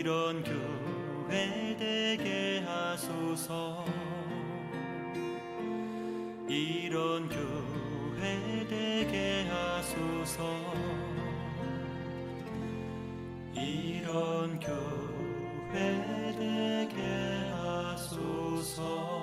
이런 교회 되게 하소서. 이런 교회 되게 하소서. 이런 교회 되게 하소서.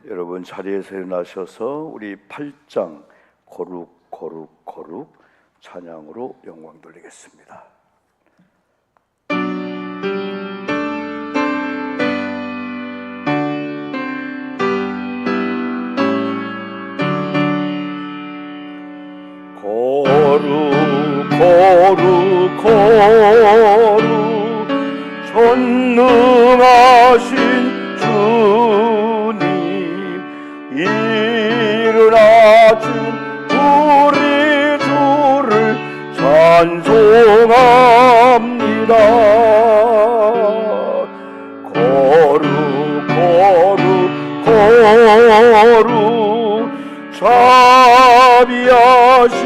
여러분 자리에서 일어나셔서 우리 8장 거룩 거룩 거룩 찬양으로 영광 돌리겠습니다. 거룩 거룩 거룩 전능하신 주님, 이른 아침 우리 주를 찬송합니다. 거룩 거룩 거룩 자비하신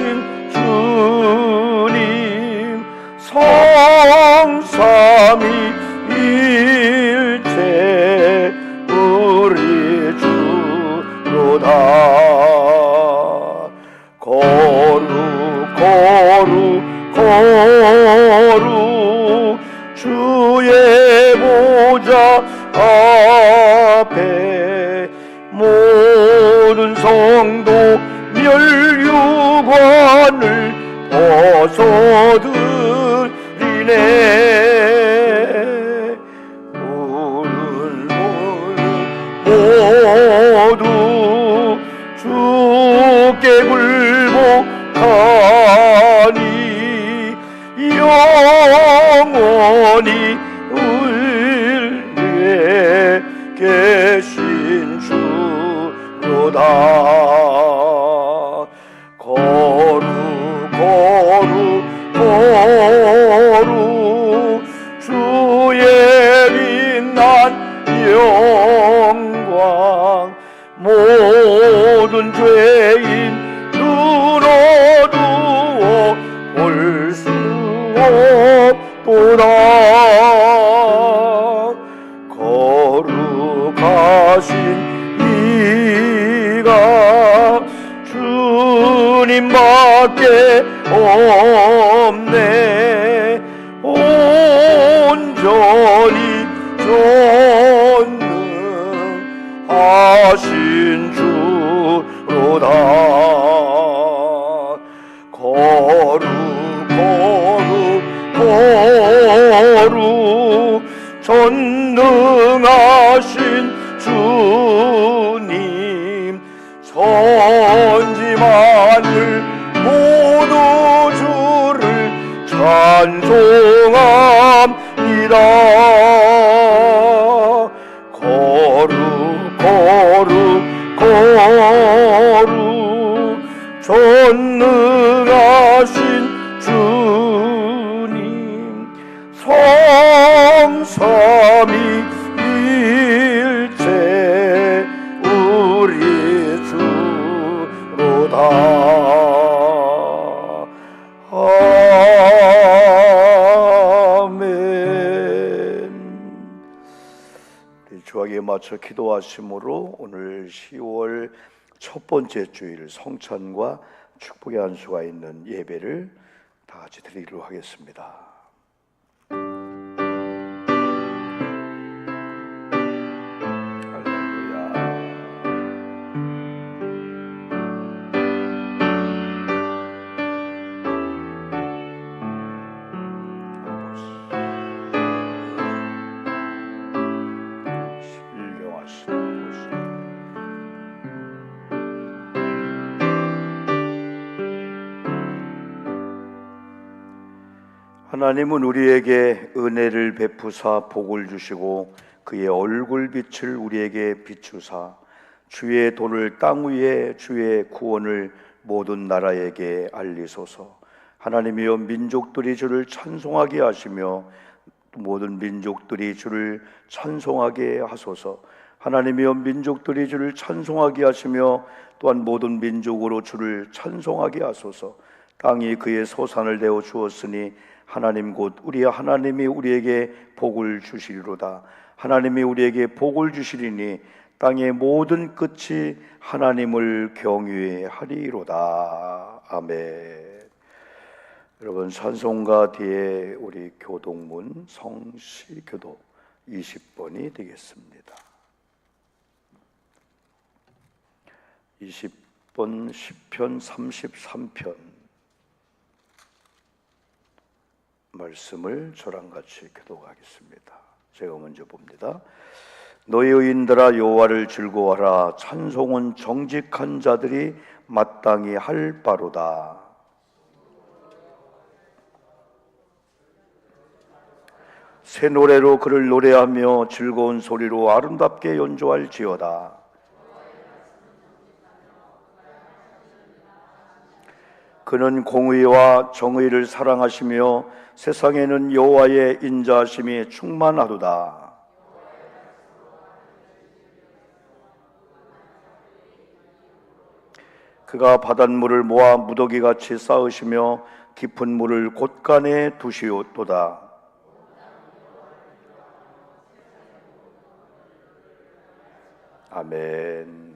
주님, 성삼위일체 우리 주로다. 거룩 거룩 거룩 주의 보좌 앞에 모든 성도 멸류관을 벗어들이네. 우는 모두 주께 굴복하니 영원히 우리에 계신 주로다. 거룩 거룩 거룩 주의 빛난 영광, 모든 죄인 눈 어두워 볼 수 없도다. 거룩하신 이가 주님밖에 없네. 온전히 존 천지만물 모두 주를 찬송합니다. 거룩 거룩 거룩 전능하신 주님, 성삼위일체 우리 주로다. 아멘. 주하게 맞춰 기도하심으로 오늘 10월 첫 번째 주일 성찬과 축복의 안수가 있는 예배를 다 같이 드리도록 하겠습니다. 하나님은 우리에게 은혜를 베푸사 복을 주시고 그의 얼굴빛을 우리에게 비추사 주의 도를 땅 위에 주의 구원을 모든 나라에게 알리소서. 하나님이여, 민족들이 주를 찬송하게 하시며 모든 민족들이 주를 찬송하게 하소서. 하나님이여, 민족들이 주를 찬송하게 하시며 또한 모든 민족으로 주를 찬송하게 하소서. 땅이 그의 소산을 내어 주었으니 하나님 곧 우리 하나님이 우리에게 복을 주시리로다. 하나님이 우리에게 복을 주시리니 땅의 모든 끝이 하나님을 경외하리로다. 아멘. 여러분, 찬송가 뒤에 우리 교동문 성시교도 20번이 되겠습니다. 20번 시편 33편 말씀을 저랑 같이 교독하겠습니다. 제가 먼저 봅니다. 너희 의인들아 여호와를 즐거워하라. 찬송은 정직한 자들이 마땅히 할 바로다. 새 노래로 그를 노래하며 즐거운 소리로 아름답게 연주할지어다. 그는 공의와 정의를 사랑하시며 세상에는 여호와의 인자하심이 충만하도다. 그가 바닷물을 모아 무더기같이 쌓으시며 깊은 물을 곳간에 두시오도다. 아멘.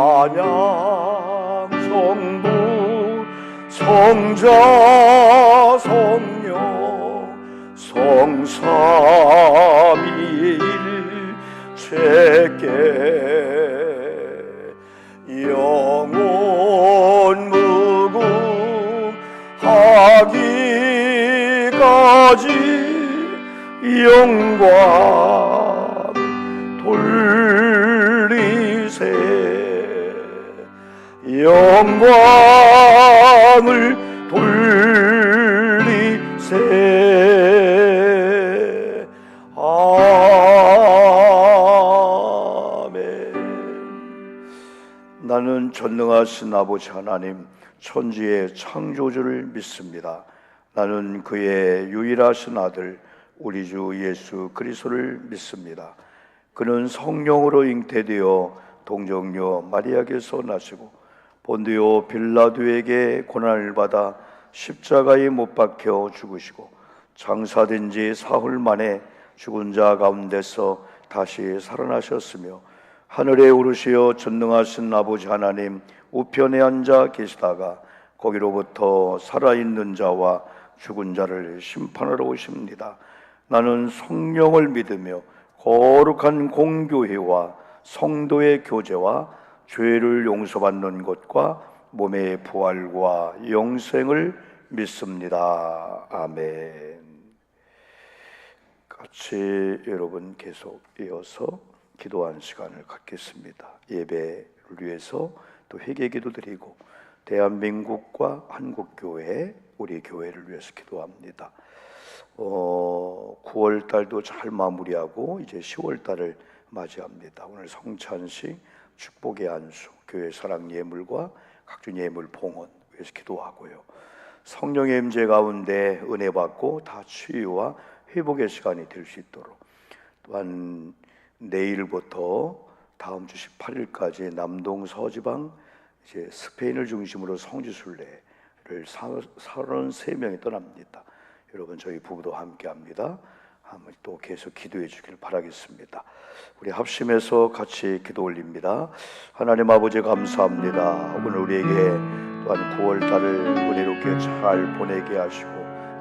찬양 성부 성자 성령 성삼위일체께 영원 무궁하기까지 영광 돌리세. 영광을 돌리세. 아멘. 나는 전능하신 아버지 하나님, 천지의 창조주를 믿습니다. 나는 그의 유일하신 아들 우리 주 예수 그리스도를 믿습니다. 그는 성령으로 잉태되어 동정녀 마리아에게서 나시고 본디오 빌라도에게 고난을 받아 십자가에 못 박혀 죽으시고 장사된 지 사흘 만에 죽은 자 가운데서 다시 살아나셨으며 하늘에 오르시어 전능하신 아버지 하나님 우편에 앉아 계시다가 거기로부터 살아있는 자와 죽은 자를 심판하러 오십니다. 나는 성령을 믿으며 거룩한 공교회와 성도의 교제와 죄를 용서받는 것과 몸의 부활과 영생을 믿습니다. 아멘. 같이 여러분 계속 이어서 기도하는 시간을 갖겠습니다. 예배를 위해서 또 회개 기도 드리고 대한민국과 한국교회, 우리 교회를 위해서 기도합니다. 9월 달도 잘 마무리하고 이제 10월 달을 맞이합니다. 오늘 성찬식, 축복의 안수, 교회 사랑 예물과 각종 예물 봉헌 위해서 기도하고요. 성령의 임재 가운데 은혜 받고 다 치유와 회복의 시간이 될 수 있도록, 또한 내일부터 다음 주 18일까지 남동 서지방 이제 스페인을 중심으로 성지순례를 33명이 떠납니다. 여러분 저희 부부도 함께합니다. 한번 또 계속 기도해 주길 바라겠습니다. 우리 합심해서 같이 기도 올립니다. 하나님 아버지 감사합니다. 오늘 우리에게 또한 9월 달을 은혜롭게 잘 보내게 하시고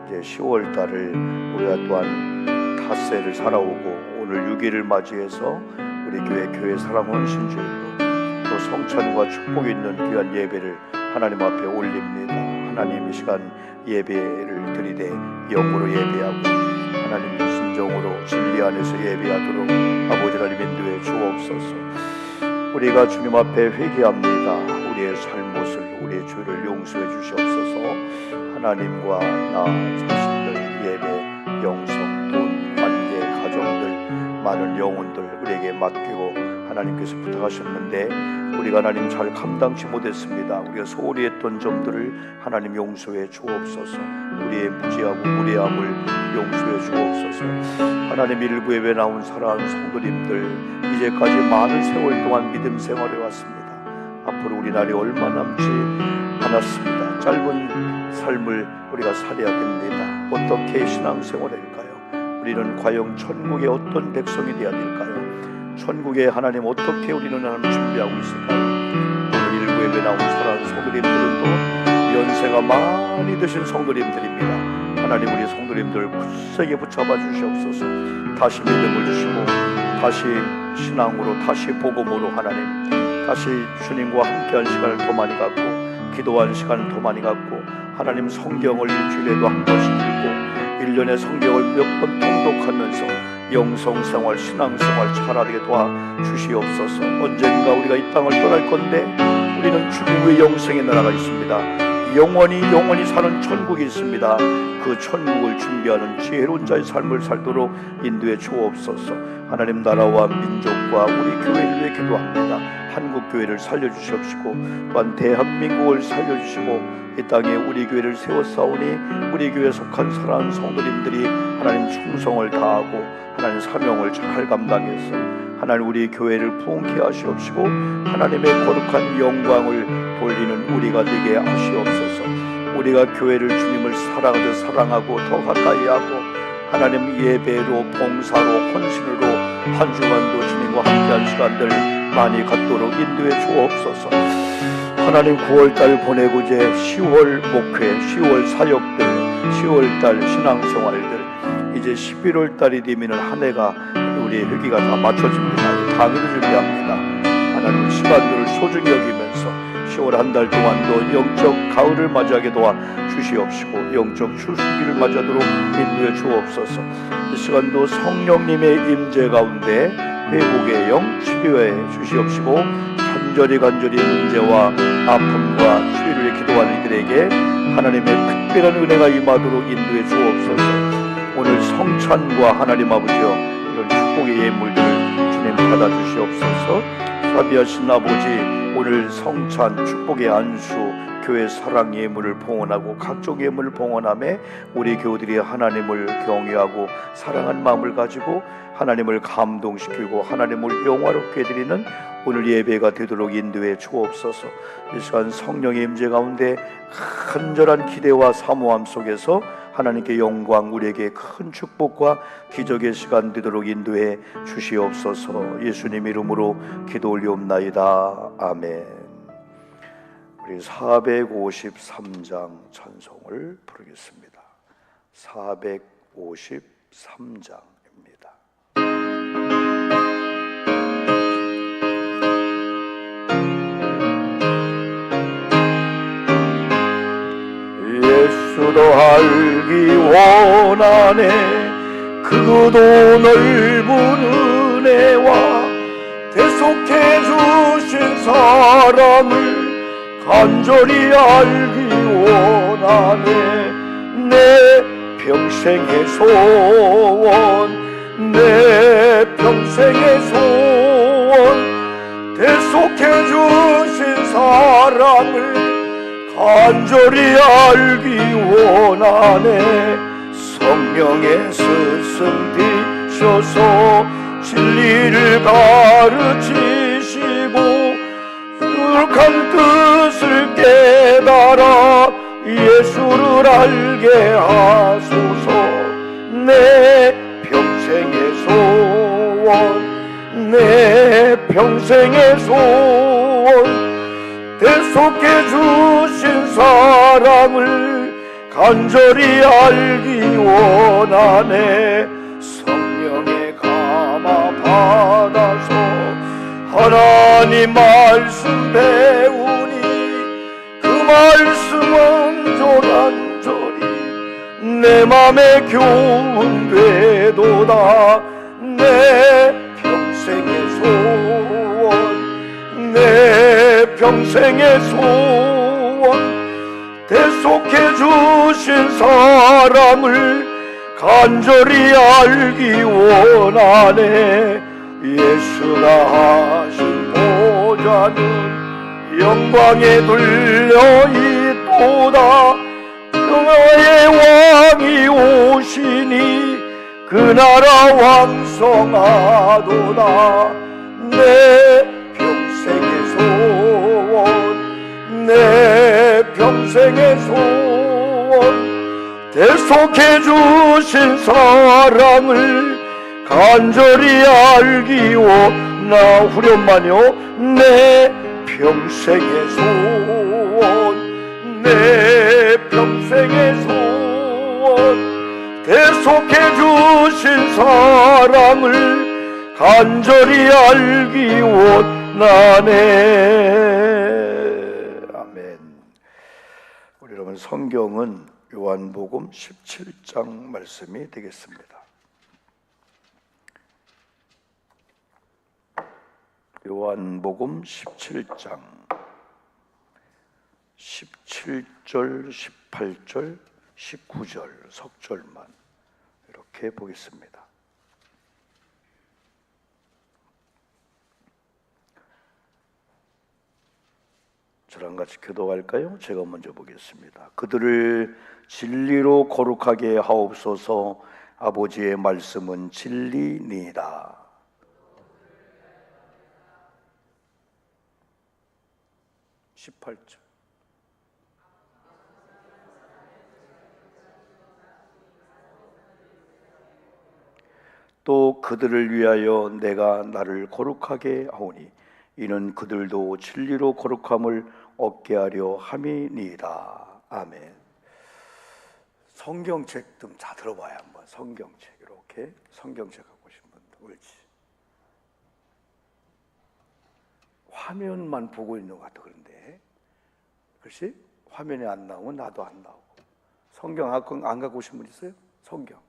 이제 10월 달을 우리가 또한 닷새를 살아오고 오늘 6일을 맞이해서 우리 교회 사랑 헌신주일로 또 성찬과 축복이 있는 귀한 예배를 하나님 앞에 올립니다. 하나님 이 시간 예배를 드리되 영으로 예배하고 하나님 진정으로 진리 안에서 예배하도록 아버지 하나님 인도해 주옵소서. 우리가 주님 앞에 회개합니다. 우리의 잘못을, 우리의 죄를 용서해 주시옵소서. 하나님과 나 자신들, 예배, 영성, 돈, 관계, 가정들, 많은 영혼들 우리에게 맡기고 하나님께서 부탁하셨는데 우리가 하나님 잘 감당치 못했습니다. 우리가 소홀히 했던 점들을 하나님 용서해 주옵소서. 우리의 무지하고 무례함을 용서해 주옵소서. 하나님 일부 예배 나온 사랑하는 성도님들 이제까지 많은 세월 동안 믿음 생활해 왔습니다. 앞으로 우리 날이 얼마 남지 않았습니다. 짧은 삶을 우리가 살아야 됩니다. 어떻게 신앙생활을 할까요? 우리는 과연 천국의 어떤 백성이 되어야 될까요? 천국에 하나님 어떻게 우리는 하나님 준비하고 있을까요? 오늘 일부 예배 나온 사랑하는 성도님들은 또 연세가 많이 드신 성도님들입니다. 하나님 우리 성도님들 굳세게 붙잡아 주시옵소서. 다시 믿음을 주시고 다시 신앙으로 다시 복음으로 하나님 다시 주님과 함께한 시간을 더 많이 갖고 기도하는 시간을 더 많이 갖고 하나님 성경을 일주일에도 한 번씩 읽고 1년에 성경을 몇 번 통독하면서 영성생활, 신앙생활 잘하게 도와주시옵소서. 언젠가 우리가 이 땅을 떠날 건데 우리는 죽음 후에 영생의 나라가 있습니다. 영원히 사는 천국이 있습니다. 그 천국을 준비하는 지혜로운 자의 삶을 살도록 인도해 주옵소서. 하나님 나라와 민족과 우리 교회를 위해 기도합니다. 한국교회를 살려주시옵시고 또한 대한민국을 살려주시고 이 땅에 우리 교회를 세워싸우니 우리 교회에 속한 사랑하는 성도님들이 하나님 충성을 다하고 하나님 사명을 잘 감당해서 하나님 우리 교회를 부흥케 하시옵시고 하나님의 거룩한 영광을 돌리는 우리가 되게 하시옵소서. 우리가 교회를 주님을 사랑하고 더 가까이 하고 하나님 예배로 봉사로 헌신으로 한 주간도 주님과 함께한 시간들 많이 갖도록 인도해 주옵소서. 하나님 9월달 보내고 이제 10월 목회, 10월 사역들, 10월달 신앙생활들 이제 11월달이 되면 한 해가 우리의 회기가 다 맞춰집니다. 당일을 준비합니다. 하나님 시간들을 소중히 여기면서 10월 한 달 동안도 영적 가을을 맞이하게 도와주시옵시고 영적 추수기를 맞이하도록 인도해 주옵소서. 이 시간도 성령님의 임재 가운데 회복의 영 치료해 주시옵시고 간절히 문제와 아픔과 치유를 기도하는 이들에게 하나님의 특별한 은혜가 임하도록 인도해 주옵소서. 오늘 성찬과 하나님 아버지여 이런 축복의 예물들을 주님 받아주시옵소서. 자비하신 아버지 오늘 성찬 축복의 안수 교회 사랑 예물을 봉헌하고 각종 예물을 봉헌하며 우리 교우들이 하나님을 경외하고 사랑한 마음을 가지고 하나님을 감동시키고 하나님을 영화롭게 드리는 오늘 예배가 되도록 인도해 주옵소서. 이 시간 성령의 임재 가운데 간절한 기대와 사모함 속에서 하나님께 영광 우리에게 큰 축복과 기적의 시간 되도록 인도해 주시옵소서. 예수님 이름으로 기도 올리옵나이다. 아멘. 우리 453장 찬송을 부르겠습니다. 453장입니다. 예수도 알기 원하네 그 크고도 넓은 은혜와 대속해 주신 사랑을 간절히 알기 원하네. 내 평생의 소원, 내 평생의 소원, 대속해 주신 사랑을 간절히 알기 원하네. 성령의 스승 되셔서 진리를 가르치시고 거룩한 뜻을 깨달아 예수를 알게 하소서. 내 평생의 소원, 내 평생의 소원, 대속해 주신 사랑을 간절히 알기 원하네. 성령의 감화 받아서 하나님 말씀 배우니 그 말씀은 조란조리 내 맘에 교훈 되도다. 내 평생의 소원, 내 평생의 소원, 대속해 주신 사랑을 간절히 알기 원하네. 예수가 하신 보좌는 영광에 둘려있도다. 평화의 왕이 오시니 그 나라 왕성하도다. 내 평생의 소원, 내 평생의 소원, 대속해 주신 사랑을 간절히 알기 원나. 후렴만요. 내 평생의 소원, 내 평생의 소원, 대속해 주신 사랑을 간절히 알기 원하네. 아멘. 우리 여러분, 성경은 요한복음 17장 말씀이 되겠습니다. 요한복음 17장 17절, 18절, 19절 석절만 이렇게 보겠습니다. 저랑 같이 기도할까요? 제가 먼저 보겠습니다. 그들을 진리로 거룩하게 하옵소서. 아버지의 말씀은 진리니이다. 18절. 또 그들을 위하여 내가 나를 거룩하게 하오니 이는 그들도 진리로 거룩함을 얻게 하려 함이니이다. 아멘. 성경책 좀 다 들어봐야 한번. 성경책 이렇게 성경책 갖고 싶은 분들 옳지. 화면만 보고 있는 것 같아. 그런데 그렇지? 화면이 안 나오면 나도 안 나오고. 성경 안 갖고 오신 분 있어요? 성경.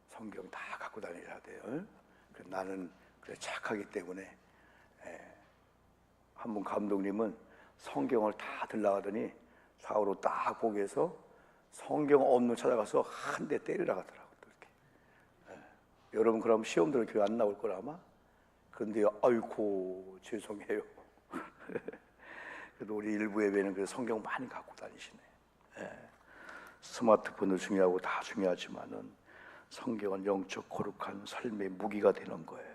성경 다 갖고 다녀야 돼요. 나는 그래 착하기 때문에. 한 분 감독님은 성경을 다 들라가더니 좌우로 딱 보게 해서 성경 없는 찾아가서 한 대 때리라 하더라고. 이렇게. 여러분 그럼 시험 들어 교회 안 나올 거라 아마. 그런데 아이고 죄송해요. 그래도 우리 일부 예배는 그 성경 많이 갖고 다니시네. 스마트폰도 중요하고 다 중요하지만은 성경은 영적 거룩한 삶의 무기가 되는 거예요.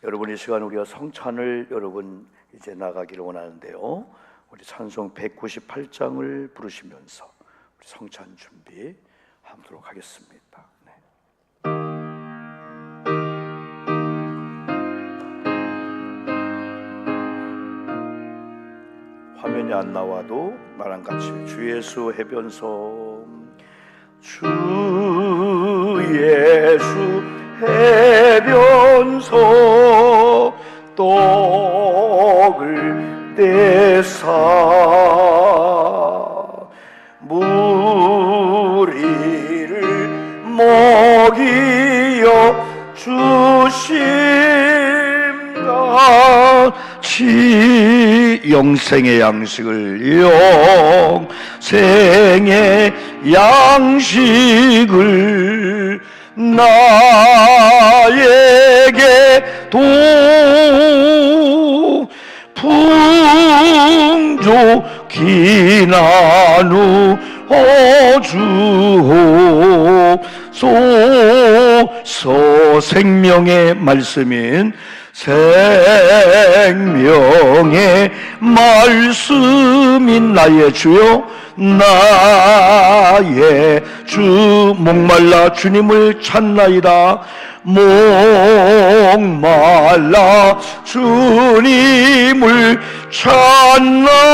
여러분 이 시간 우리가 성찬을 여러분 이제 나가기를 원하는데요. 우리 찬송 198장을 부르시면서 우리 성찬 준비하도록 하겠습니다. 네. 화면이 안 나와도 나랑 같이 주 예수 해변소 주 예수 해변소 떡을 떼사 무리를 다시 영생의 양식을 영생의 양식을 나에게 풍족히 나누어 주옵소서. 생명의 말씀인 생명의 말씀인 나의 주여, 나의 주. 목말라 주님을 찾나이다. 목말라 주님을 찾나이다.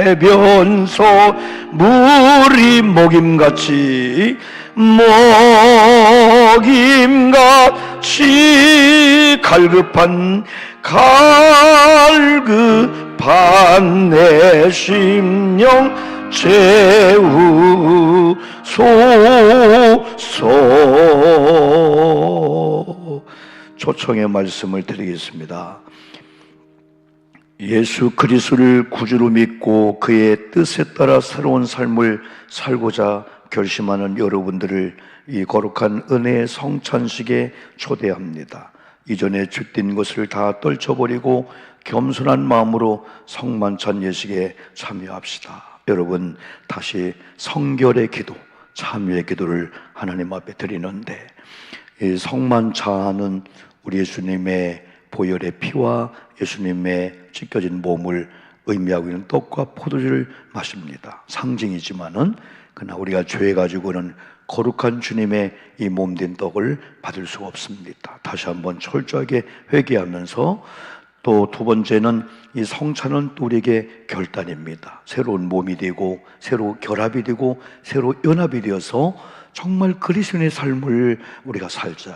해변서 물이 먹임같이 갈급한 내 심령 채우소서. 초청의 말씀을 드리겠습니다. 예수 그리스도를 구주로 믿고 그의 뜻에 따라 새로운 삶을 살고자 결심하는 여러분들을 이 거룩한 은혜의 성찬식에 초대합니다. 이전에 쥘린 것을 다 떨쳐버리고 겸손한 마음으로 성만찬 예식에 참여합시다. 여러분, 다시 성결의 기도, 참여의 기도를 하나님 앞에 드리는데, 이 성만찬은 우리 예수님의 보혈의 피와 예수님의 찢겨진 몸을 의미하고 있는 떡과 포도주를 마십니다. 상징이지만은 그러나 우리가 죄 가지고는 거룩한 주님의 이 몸된 떡을 받을 수가 없습니다. 다시 한번 철저하게 회개하면서, 또 두 번째는 이 성찬은 또 우리에게 결단입니다. 새로운 몸이 되고 새로 결합이 되고 새로 연합이 되어서 정말 그리스도인의 삶을 우리가 살자.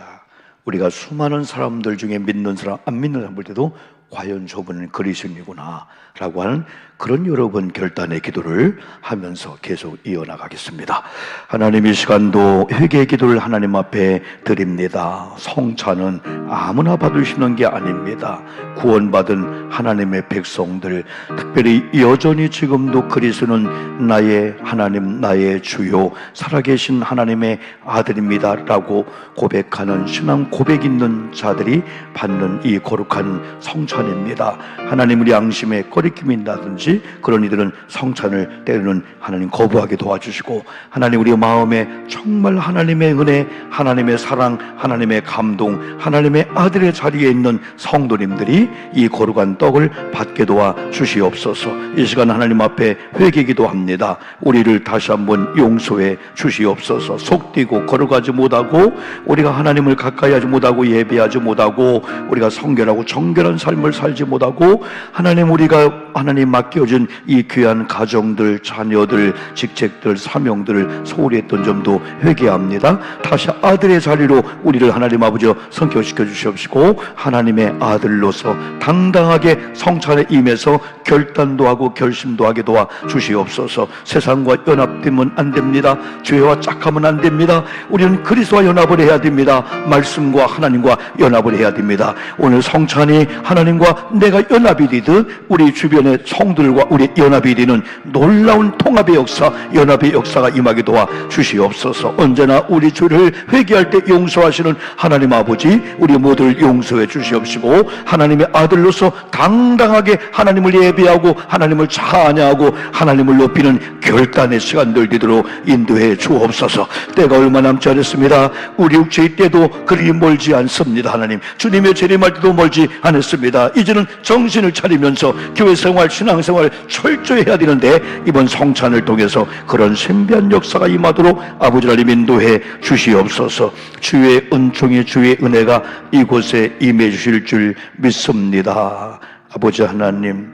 우리가 수많은 사람들 중에 믿는 사람, 안 믿는 사람 볼 때도 과연 저분은 그리스도인이구나 라고 하는 그런 여러분 결단의 기도를 하면서 계속 이어나가겠습니다. 하나님, 이 시간도 회개의 기도를 하나님 앞에 드립니다. 성찬은 아무나 받을 수 있는 게 아닙니다. 구원받은 하나님의 백성들, 특별히 여전히 지금도 그리스도는 나의 하나님, 나의 주요, 살아계신 하나님의 아들입니다 라고 고백하는 신앙 고백 있는 자들이 받는 이 거룩한 성찬입니다. 하나님, 우리 양심에 꺼리낌이 나든지 그런 이들은 성찬을 때로는 하나님 거부하게 도와주시고, 하나님 우리 마음에 정말 하나님의 은혜, 하나님의 사랑, 하나님의 감동, 하나님의 아들의 자리에 있는 성도님들이 이 거룩한 떡을 받게 도와주시옵소서. 이 시간 하나님 앞에 회개기도합니다. 우리를 다시 한번 용서해 주시옵소서. 속되고 거룩하지 못하고 우리가 하나님을 가까이 하지 못하고 예배하지 못하고 우리가 성결하고 정결한 삶을 살지 못하고 하나님, 우리가 하나님 맡겨준 이 귀한 가정들, 자녀들, 직책들, 사명들을 소홀히 했던 점도 회개합니다. 다시 아들의 자리로 우리를 하나님 아버지여 성결시켜 주시옵시고, 하나님의 아들로서 당당하게 성찬에 임해서 결단도 하고 결심도 하게 도와주시옵소서. 세상과 연합되면 안 됩니다. 죄와 짝하면 안 됩니다. 우리는 그리스도와 연합을 해야 됩니다. 말씀과 하나님과 연합을 해야 됩니다. 오늘 성찬이 하나님과 내가 연합이 되듯 우리 주변의 성들과 우리 연합이 되는 놀라운 통합의 역사, 연합의 역사가 임하게 도와주시옵소서. 언제나 우리 죄를 회개할 때 용서하시는 하나님 아버지, 우리 모두를 용서해 주시옵시고, 하나님의 아들로서 당당하게 하나님을 예배하고 하나님을 찬양하고 하나님을 높이는 결단의 시간들 되도록 인도해 주옵소서. 때가 얼마 남지 않았습니다. 우리 육체의 때도 그리 멀지 않습니다. 하나님, 주님의 재림할 때도 멀지 않았습니다. 이제는 정신을 차리면서 교회 생활, 신앙생활 철저히 해야 되는데, 이번 성찬을 통해서 그런 신비한 역사가 임하도록 아버지 하나님 인도해 주시옵소서. 주의 은총이, 주의 은혜가 이곳에 임해 주실 줄 믿습니다. 아버지 하나님,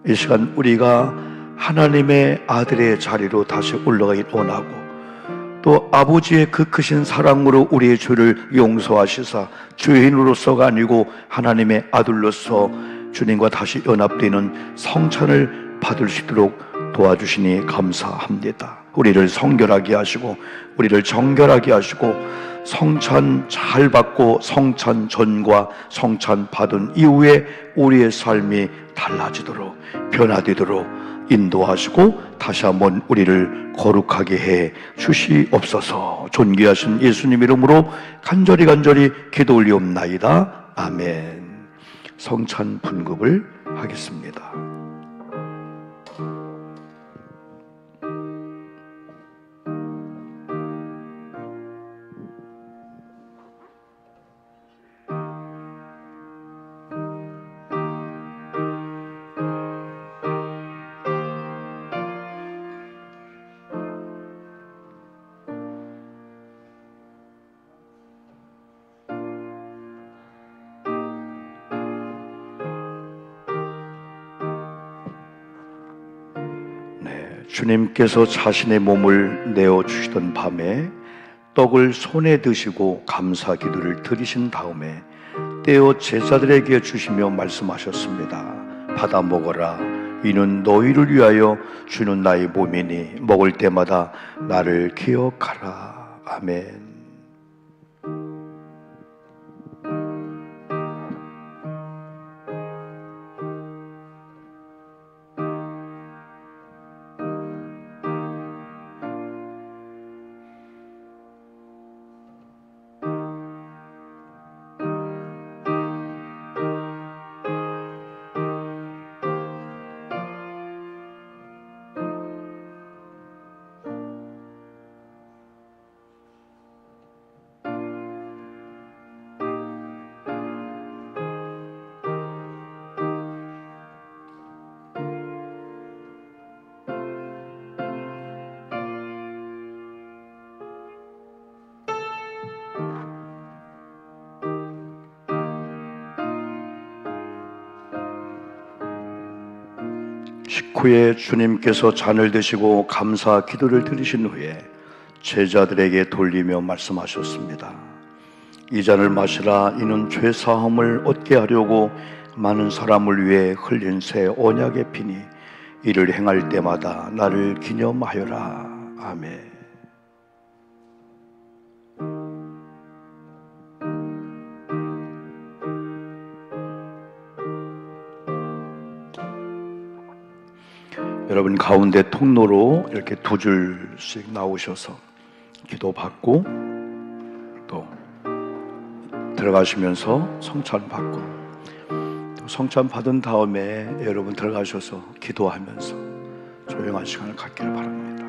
이 시간 우리가 하나님의 아들의 자리로 다시 올라가기 원하고, 또 아버지의 그 크신 사랑으로 우리의 죄를 용서하시사 죄인으로서가 아니고 하나님의 아들로서 주님과 다시 연합되는 성찬을 받을 수 있도록 도와주시니 감사합니다. 우리를 성결하게 하시고 우리를 정결하게 하시고 성찬 잘 받고 성찬 전과 성찬 받은 이후에 우리의 삶이 달라지도록 변화되도록 인도하시고 다시 한번 우리를 거룩하게 해 주시옵소서. 존귀하신 예수님 이름으로 간절히 기도 올리옵나이다. 아멘. 성찬 분급을 하겠습니다. 주님께서 자신의 몸을 내어주시던 밤에 떡을 손에 드시고 감사 기도를 드리신 다음에 떼어 제자들에게 주시며 말씀하셨습니다. 받아 먹어라. 이는 너희를 위하여 주는 나의 몸이니 먹을 때마다 나를 기억하라. 아멘. 식후에 주님께서 잔을 드시고 감사 기도를 드리신 후에 제자들에게 돌리며 말씀하셨습니다. 이 잔을 마시라. 이는 죄 사함을 얻게 하려고 많은 사람을 위해 흘린 새 언약의 피니 이를 행할 때마다 나를 기념하여라. 아멘. 여러분 가운데 통로로 이렇게 두 줄씩 나오셔서 기도받고 또 들어가시면서 성찬 받고 또 성찬 받은 다음에 여러분 들어가셔서 기도하면서 조용한 시간을 갖기를 바랍니다.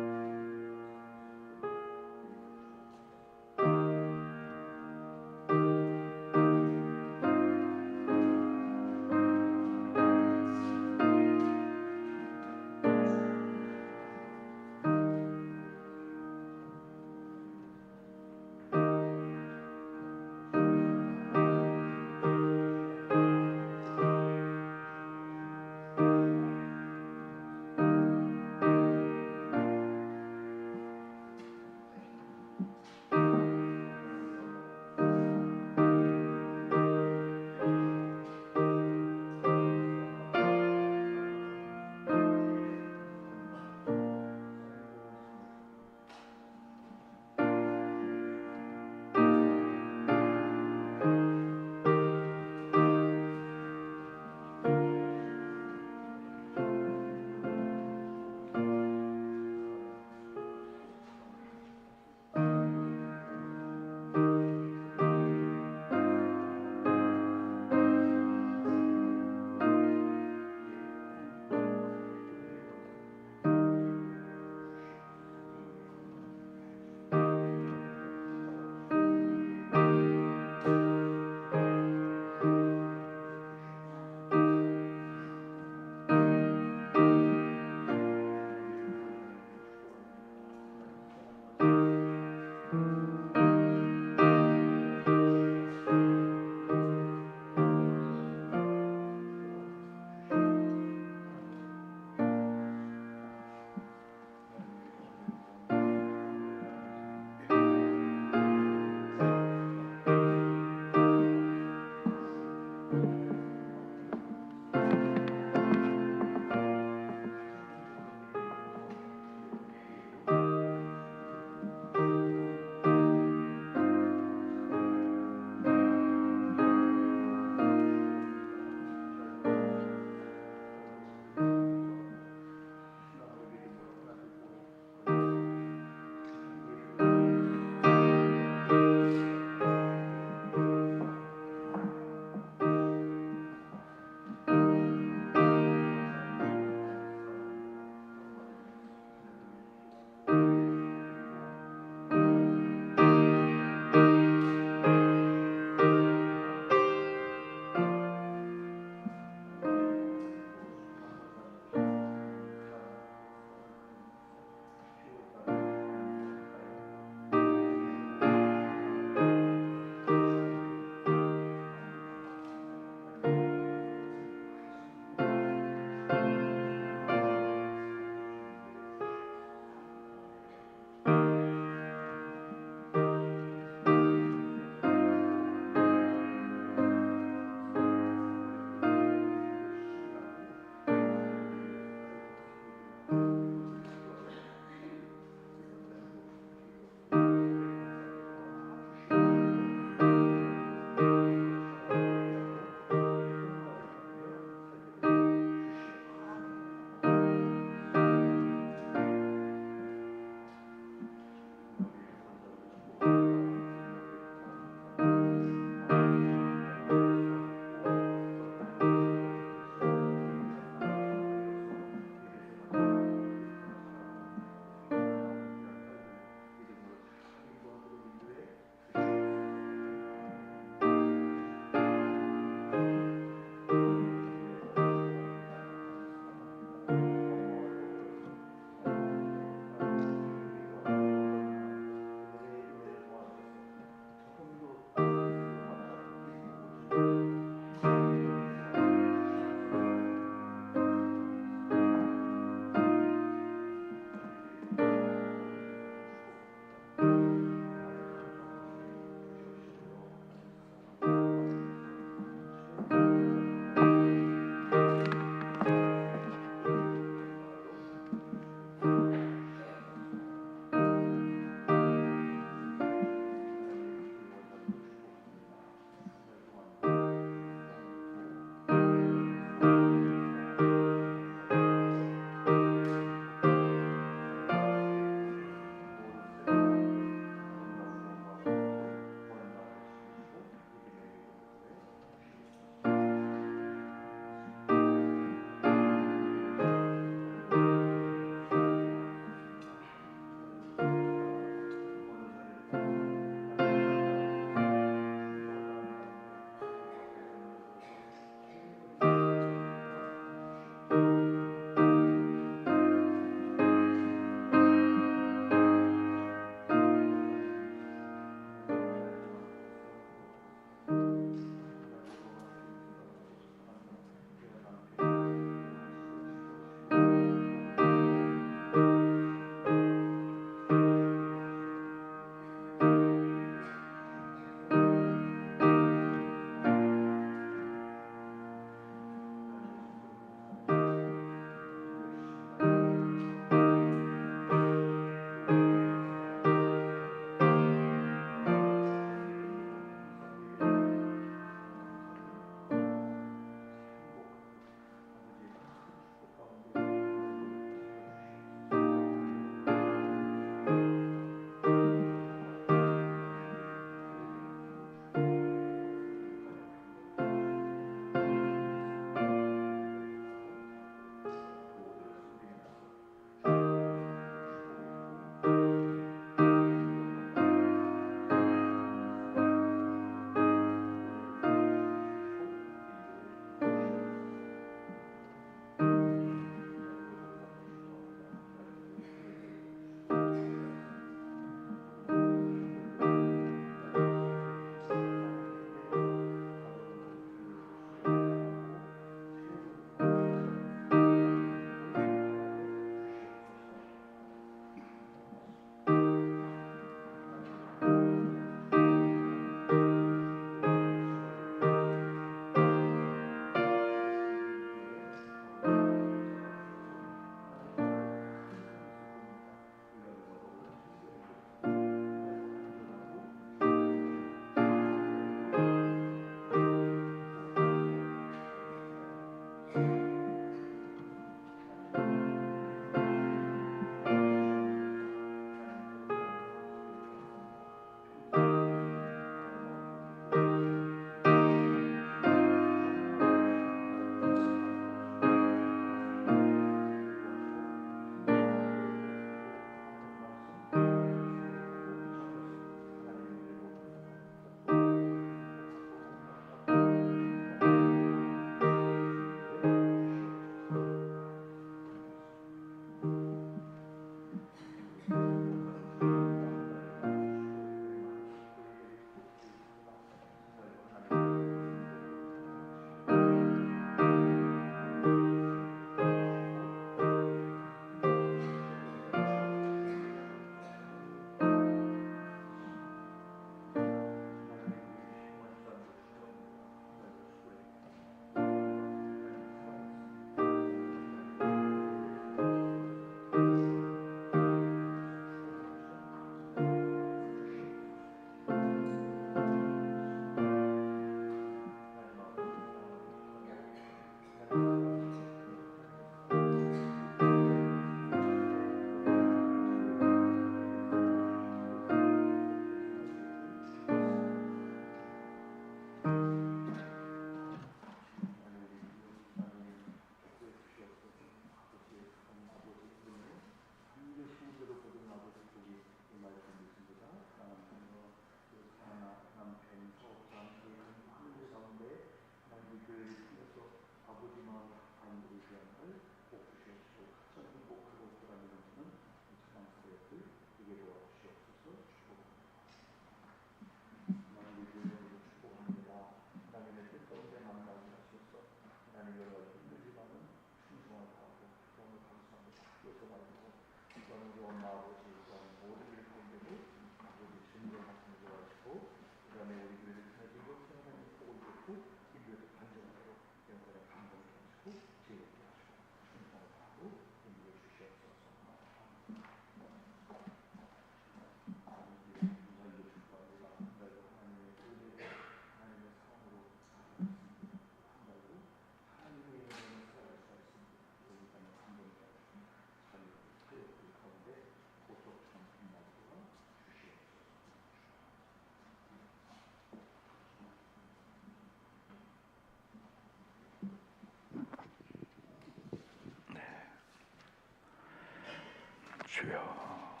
주여.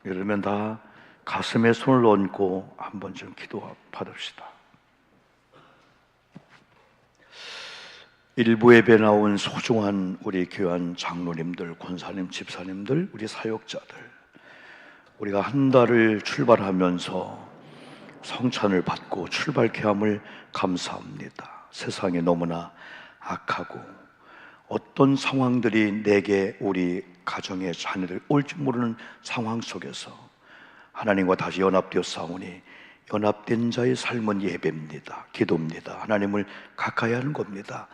이러면 다 가슴에 손을 얹고 한번 좀 기도 받읍시다. 일부 예배 나온 소중한 우리 교환 장로님들, 권사님, 집사님들, 우리 사역자들, 우리가 한 달을 출발하면서 성찬을 받고 출발케 함을 감사합니다. 세상이 너무나 악하고 어떤 상황들이 내게 우리 가정의 자녀들 올지 모르는 상황 속에서 하나님과 다시 연합되어 싸우니 연합된 자의 삶은 예배입니다. 기도입니다. 하나님을 가까이 하는 겁니다.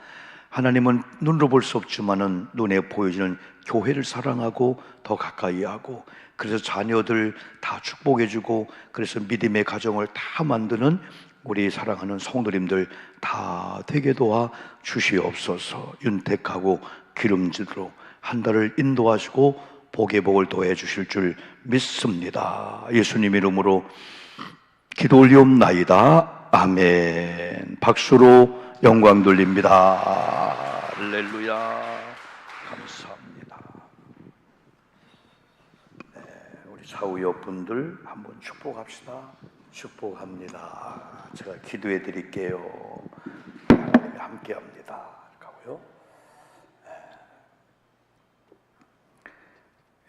하나님은 눈으로 볼 수 없지만은 눈에 보여지는 교회를 사랑하고 더 가까이 하고, 그래서 자녀들 다 축복해주고, 그래서 믿음의 가정을 다 만드는 우리 사랑하는 성도님들 다 되게 도와 주시옵소서. 윤택하고 기름지도록 한 달을 인도하시고 복의 복을 더해 주실 줄 믿습니다. 예수님 이름으로 기도 올리옵나이다. 아멘. 박수로 영광 돌립니다. 할렐루야. 감사합니다. 네, 우리 좌우 옆분들 한번 축복합시다. 축복합니다. 제가 기도해 드릴게요. 하나님이 함께 합니다. 가고요.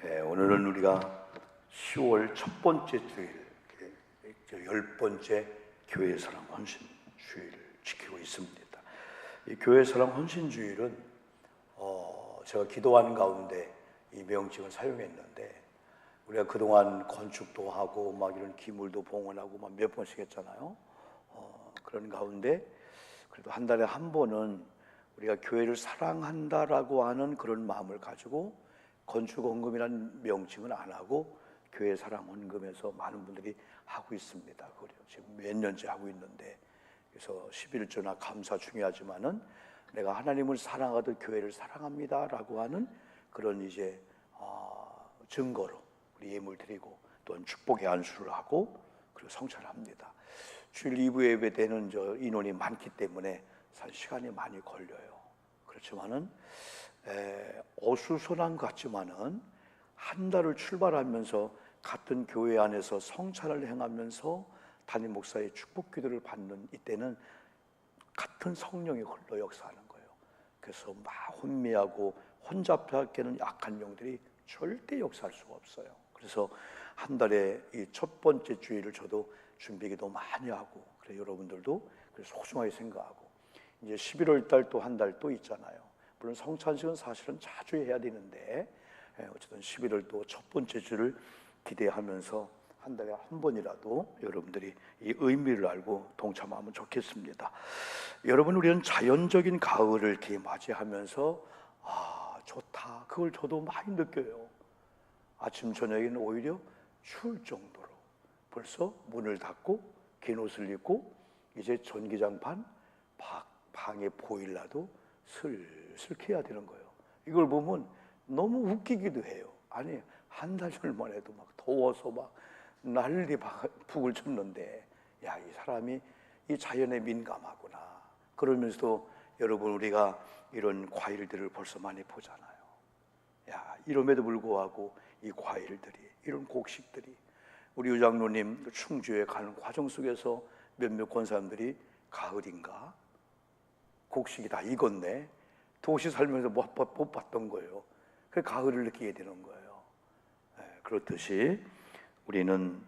네, 오늘은 우리가 10월 첫 번째 주일, 10번째 교회 사랑 헌신 주일을 지키고 있습니다. 이 교회 사랑 헌신 주일은 제가 기도하는 가운데 이 명칭을 사용했는데, 우리가 그동안 건축도 하고 막 이런 기물도 봉헌하고 막 몇 번씩 했잖아요. 그런 가운데 그래도 한 달에 한 번은 우리가 교회를 사랑한다라고 하는 그런 마음을 가지고 건축헌금이라는 명칭은 안 하고 교회 사랑헌금에서 많은 분들이 하고 있습니다. 그래요. 지금 몇 년째 하고 있는데, 그래서 11조나 감사 중요하지만은 내가 하나님을 사랑하듯 교회를 사랑합니다라고 하는 그런 이제 증거로 우리 예물 드리고 또한 축복의 안수를 하고 그리고 성찬을 합니다. 주일 2부 예배 때는 인원이 많기 때문에 사실 시간이 많이 걸려요. 그렇지만은 어수선한 것 같지만은 한 달을 출발하면서 같은 교회 안에서 성찬을 행하면서 담임 목사의 축복 기도를 받는 이때는 같은 성령이 흘러 역사하는 거예요. 그래서 막 혼미하고 혼잡하게는 약한 영들이 절대 역사할 수가 없어요. 그래서 한 달에 이 첫 번째 주일을 저도 준비기도 많이 하고, 그래 여러분들도 소중하게 생각하고, 이제 11월 달 또 한 달 또 있잖아요. 물론 성찬식은 사실은 자주 해야 되는데 어쨌든 11월 또 첫 번째 주를 기대하면서 한 달에 한 번이라도 여러분들이 이 의미를 알고 동참하면 좋겠습니다. 여러분, 우리는 자연적인 가을을 이렇게 맞이하면서 좋다, 그걸 저도 많이 느껴요. 아침 저녁에는 오히려 추울 정도로 벌써 문을 닫고 긴 옷을 입고 이제 전기장판 방에 보일러도 슬슬 켜야 되는 거예요. 이걸 보면 너무 웃기기도 해요. 아니, 한 달 전만 해도 막 더워서 막 난리 북을 쳤는데, 야, 이 사람이 이 자연에 민감하구나. 그러면서도 여러분, 우리가 이런 과일들을 벌써 많이 보잖아요. 야, 이럼에도 불구하고 이 과일들이, 이런 곡식들이, 우리 유장로님 충주에 가는 과정 속에서 몇몇 권사님들이 가을인가 곡식이 다 익었네, 도시 살면서 못 봤던 거예요. 그 가을을 느끼게 되는 거예요. 그렇듯이 우리는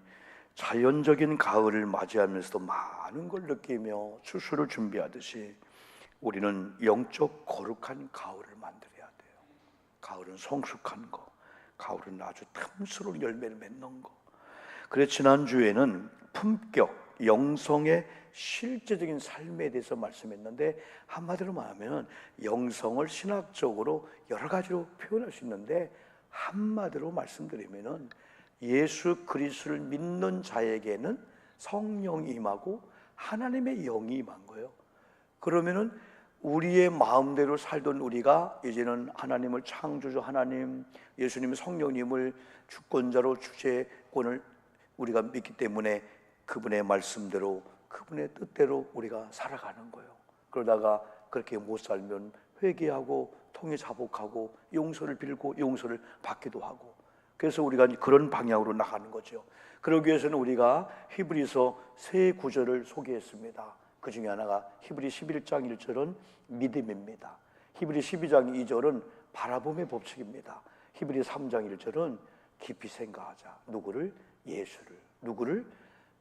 자연적인 가을을 맞이하면서도 많은 걸 느끼며 추수를 준비하듯이 우리는 영적 거룩한 가을을 만들어야 돼요. 가을은 성숙한 거, 가을은 아주 탐스러운 열매를 맺는 거. 그래서 지난주에는 품격, 영성의 실제적인 삶에 대해서 말씀했는데, 한마디로 말하면 영성을 신학적으로 여러 가지로 표현할 수 있는데, 한마디로 말씀드리면은 예수 그리스도를 믿는 자에게는 성령이 임하고 하나님의 영이 임한 거예요. 그러면은 우리의 마음대로 살던 우리가 이제는 하나님을 창조주 하나님, 예수님의 성령님을 주권자로 주체권을 우리가 믿기 때문에 그분의 말씀대로, 그분의 뜻대로 우리가 살아가는 거예요. 그러다가 그렇게 못 살면 회개하고 통해 자복하고 용서를 빌고 용서를 받기도 하고, 그래서 우리가 그런 방향으로 나가는 거죠. 그러기 위해서는 우리가 히브리서 세 구절을 소개했습니다. 그 중에 하나가 히브리 11장 1절은 믿음입니다. 히브리 12장 2절은 바라봄의 법칙입니다. 히브리 3장 1절은 깊이 생각하자. 누구를? 예수를. 누구를?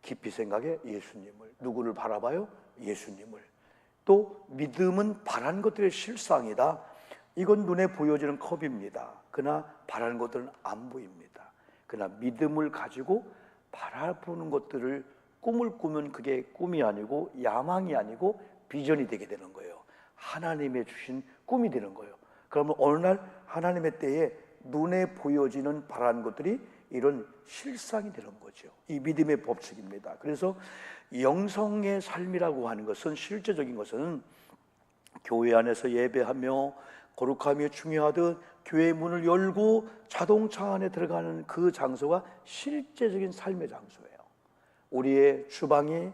깊이 생각해? 예수님을. 누구를 바라봐요? 예수님을. 또 믿음은 바란 것들의 실상이다. 이건 눈에 보여지는 컵입니다. 그러나 바라는 것들은 안 보입니다. 그러나 믿음을 가지고 바라보는 것들을, 꿈을 꾸면 그게 꿈이 아니고 야망이 아니고 비전이 되게 되는 거예요. 하나님의 주신 꿈이 되는 거예요. 그러면 어느 날 하나님의 때에 눈에 보여지는 바라는 것들이 이런 실상이 되는 거죠. 이 믿음의 법칙입니다. 그래서 영성의 삶이라고 하는 것은, 실제적인 것은 교회 안에서 예배하며 거룩함이 중요하듯 교회 문을 열고 자동차 안에 들어가는 그 장소가 실제적인 삶의 장소예요. 우리의 주방이,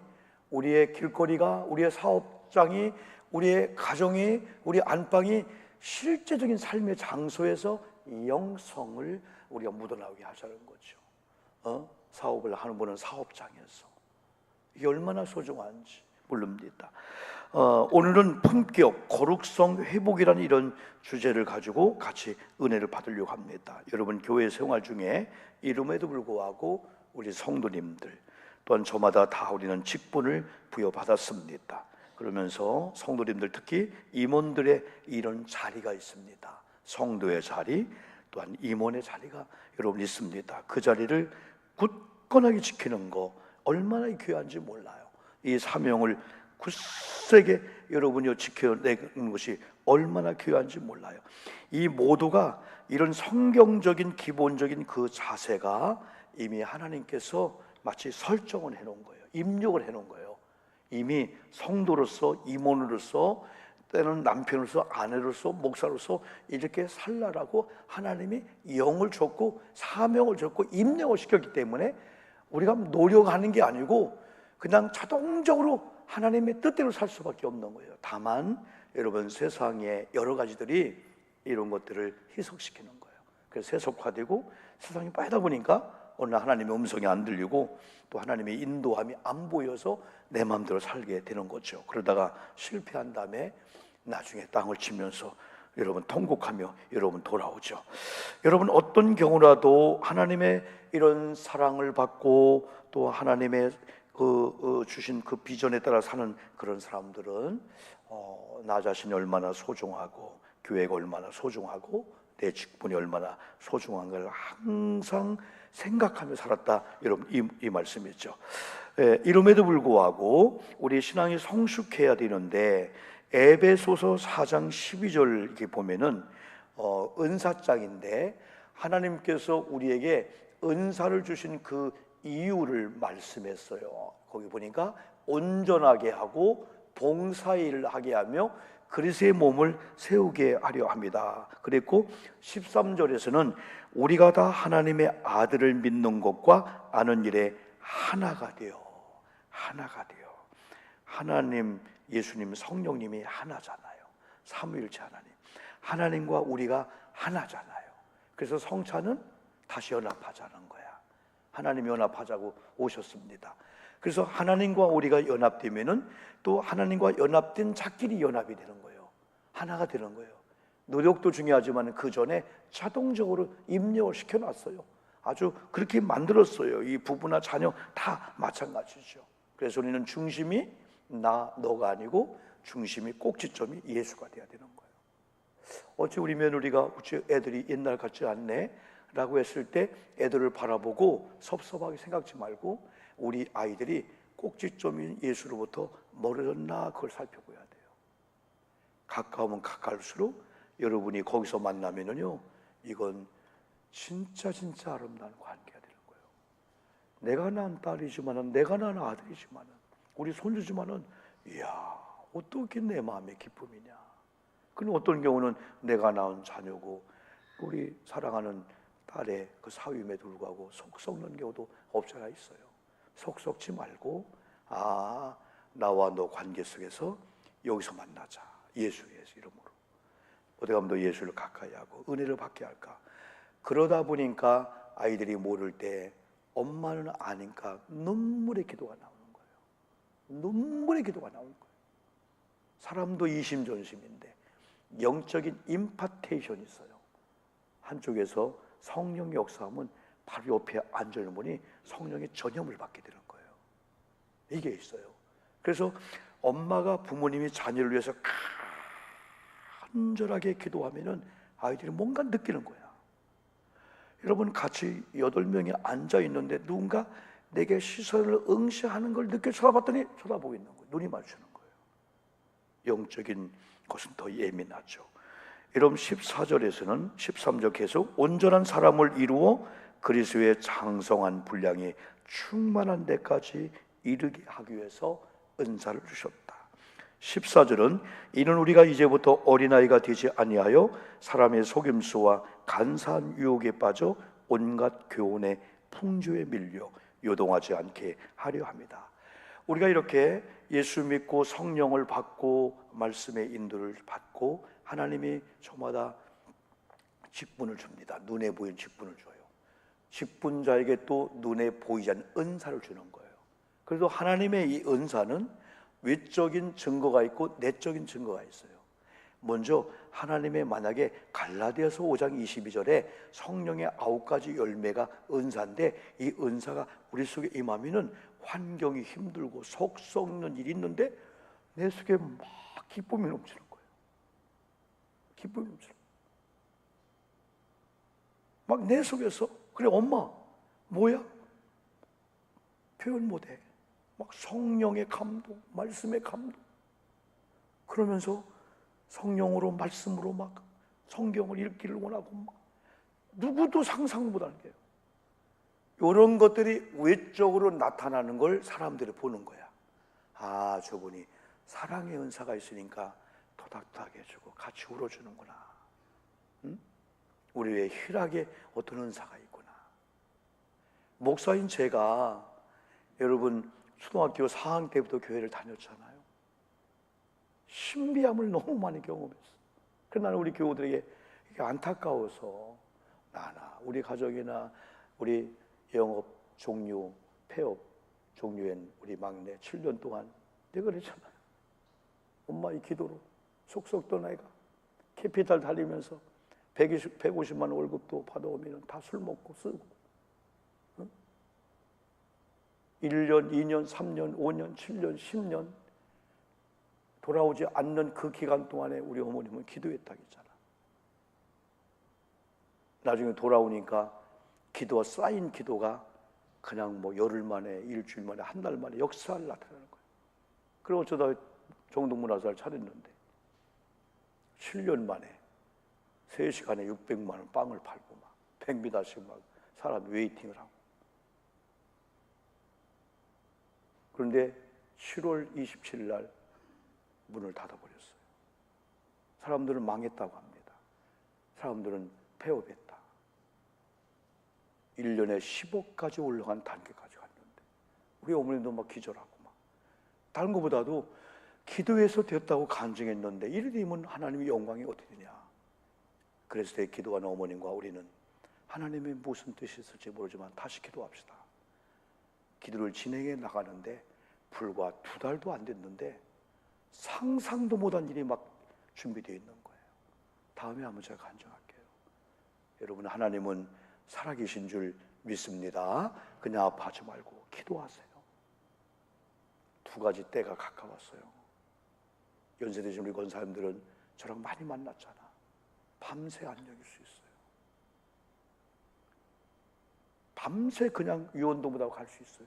우리의 길거리가, 우리의 사업장이, 우리의 가정이, 우리 안방이 실제적인 삶의 장소에서 영성을 우리가 묻어나오게 하자는 거죠. 사업을 하는 분은 사업장에서, 이게 얼마나 소중한지 모릅니다. 오늘은 품격, 거룩성 회복이라는 이런 주제를 가지고 같이 은혜를 받으려고 합니다. 여러분, 교회 생활 중에 이름에도 불구하고 우리 성도님들 또한 저마다 다 우리는 직분을 부여받았습니다. 그러면서 성도님들, 특히 임원들의 이런 자리가 있습니다. 성도의 자리, 또한 임원의 자리가 여러분 있습니다. 그 자리를 굳건하게 지키는 거 얼마나 귀한지 몰라요. 이 사명을 굳세게 여러분이 지켜내는 것이 얼마나 귀한지 몰라요. 이 모두가 이런 성경적인 기본적인 그 자세가 이미 하나님께서 마치 설정을 해놓은 거예요. 입력을 해놓은 거예요. 이미 성도로서, 임원으로서, 때는 남편으로서, 아내로서, 목사로서 이렇게 살라라고 하나님이 영을 줬고 사명을 줬고 임명을 시켰기 때문에 우리가 노력하는 게 아니고 그냥 자동적으로 하나님의 뜻대로 살 수밖에 없는 거예요. 다만 여러분, 세상에 여러 가지들이 이런 것들을 희석시키는 거예요. 그래서 세속화되고 세상이 빠르다 보니까 어느 날 하나님의 음성이 안 들리고 또 하나님의 인도함이 안 보여서 내 마음대로 살게 되는 거죠. 그러다가 실패한 다음에 나중에 땅을 치면서 여러분 통곡하며 여러분 돌아오죠. 여러분, 어떤 경우라도 하나님의 이런 사랑을 받고 또 하나님의 주신 그 비전에 따라 사는 그런 사람들은 나 자신이 얼마나 소중하고 교회가 얼마나 소중하고 내 직분이 얼마나 소중한 걸 항상 생각하며 살았다. 여러분, 이 말씀이죠. 이름에도 불구하고 우리 신앙이 성숙해야 되는데, 에베소서 4장 12절 이렇게 보면은 은사장인데 하나님께서 우리에게 은사를 주신 그 이유를 말씀했어요. 거기 보니까 온전하게 하고 봉사일을 하게 하며 그리스도의 몸을 세우게 하려 합니다. 그랬고 13절에서는 우리가 다 하나님의 아들을 믿는 것과 아는 일에 하나가 되어 하나님, 예수님, 성령님이 하나잖아요. 삼위일체 하나님과 우리가 하나잖아요. 그래서 성찬은 다시 연합하자는 거야. 하나님 연합하자고 오셨습니다. 그래서 하나님과 우리가 연합되면은 또 하나님과 연합된 자끼리 연합이 되는 거예요. 하나가 되는 거예요. 노력도 중요하지만 그 전에 자동적으로 입력을 시켜놨어요. 아주 그렇게 만들었어요. 이 부부나 자녀 다 마찬가지죠. 그래서 우리는 중심이 너가 아니고 중심이 꼭지점이 예수가 돼야 되는 거예요. 어찌 우리 며느리가 어찌 애들이 옛날 같지 않네? 라고 했을 때 애들을 바라보고 섭섭하게 생각지 말고 우리 아이들이 꼭지점인 예수로부터 멀어졌나 그걸 살펴봐야 돼요. 가까우면 가까울수록 여러분이 거기서 만나면은요, 이건 진짜 아름다운 관계가 되는 거예요. 내가 낳은 딸이지만은, 내가 낳은 아들이지만은, 우리 손주지만은, 이야, 어떻게 내 마음의 기쁨이냐. 그럼 어떤 경우는 내가 낳은 자녀고 우리 사랑하는 딸의 그 사위임에도 불구하고 속 썩는 경우도 없지 않아 있어요. 속 썩지 말고, 나와 너 관계 속에서 여기서 만나자. 예수의 이름으로. 어디 가면 너 예수를 가까이 하고 은혜를 받게 할까. 그러다 보니까 아이들이 모를 때 엄마는 아니까 눈물의 기도가 나오는 거예요. 눈물의 기도가 나오는 거예요. 사람도 이심전심인데 영적인 임파테이션이 있어요. 한쪽에서 성령의 역사하면 바로 옆에 앉아있는 분이 성령의 전염을 받게 되는 거예요. 이게 있어요. 그래서 엄마가 부모님이 자녀를 위해서 간절하게 기도하면은 아이들이 뭔가 느끼는 거야. 여러분 같이 8명이 앉아 있는데 누군가 내게 시선을 응시하는 걸 늦게 쳐다봤더니 쳐다보고 있는 거예요. 눈이 마주치는 거예요. 영적인 것은 더 예민하죠. 여러분 14절에서는 13절 계속 온전한 사람을 이루어 그리스도의 장성한 분량이 충만한 데까지 이르게 하기 위해서 은사를 주셨다. 14절은 이는 우리가 이제부터 어린아이가 되지 아니하여 사람의 속임수와 간사한 유혹에 빠져 온갖 교훈의 풍조에 밀려 요동하지 않게 하려 합니다. 우리가 이렇게 예수 믿고 성령을 받고 말씀의 인도를 받고 하나님이 저마다 직분을 줍니다. 눈에 보이는 직분을 줘요. 직분자에게 또 눈에 보이지 않는 은사를 주는 거예요. 그래서 하나님의 이 은사는 외적인 증거가 있고 내적인 증거가 있어요. 먼저 하나님의 만약에 갈라디아서 5장 22절에 성령의 9가지 열매가 은사인데 이 은사가 우리 속에 임하면은 환경이 힘들고 속 썩는 일이 있는데 내 속에 막 기쁨이 넘치는 거예요. 기쁨이 넘치는 거예요. 막 내 속에서 그래 엄마 뭐야? 표현 못해. 막 성령의 감동, 말씀의 감동. 그러면서 성령으로 말씀으로 막 성경을 읽기를 원하고 막 누구도 상상 못하는 거예요. 이런 것들이 외적으로 나타나는 걸 사람들이 보는 거야. 저분이 사랑의 은사가 있으니까 토닥토닥 해주고 같이 울어주는구나. 응? 우리 왜 희락에 어떤 은사가 있구나. 목사인 제가 여러분 초등학교 4학년 때부터 교회를 다녔잖아요. 신비함을 너무 많이 경험했어. 그러나 나는 우리 교우들에게 이게 안타까워서 나나 우리 가족이나 우리 영업 종료, 폐업 종료한 우리 막내 7년 동안 내가 그랬잖아요. 엄마 이 기도로 속 썩던 애가 캐피탈 달리면서 150만 원 월급도 받아오면 다 술 먹고 쓰고 1년, 2년, 3년, 5년, 7년, 10년 돌아오지 않는 그 기간 동안에 우리 어머님은 기도했다고 했잖아. 나중에 돌아오니까 기도가 쌓인 기도가 그냥 뭐 열흘 만에, 일주일 만에, 한 달 만에 역사를 나타내는 거예요. 그리고 어쩌다 정동문화사를 차렸는데 7년 만에 3시간에 600만 원 빵을 팔고 막 100미터씩 막 사람 웨이팅을 하고. 그런데 7월 27일 날 문을 닫아버렸어요. 사람들은 망했다고 합니다. 사람들은 폐업했다. 1년에 10억까지 올라간 단계까지 갔는데 우리 어머니도 막 기절하고 막 다른 것보다도 기도해서 됐다고 간증했는데 이래 되면 하나님의 영광이 어떻게 되냐. 그래서 내 기도하는 어머님과 우리는 하나님의 무슨 뜻이 있을지 모르지만 다시 기도합시다. 기도를 진행해 나가는데 불과 2달도 안 됐는데 상상도 못한 일이 막 준비되어 있는 거예요. 다음에 한번 제가 간증할게요. 여러분 하나님은 살아계신 줄 믿습니다. 그냥 아파하지 말고 기도하세요. 두 가지 때가 가까웠어요. 연세 드신 우리 권사님들은 저랑 많이 만났잖아. 밤새 안 여길 수 있어요. 밤새 그냥 유언도무다고 갈 수 있어요.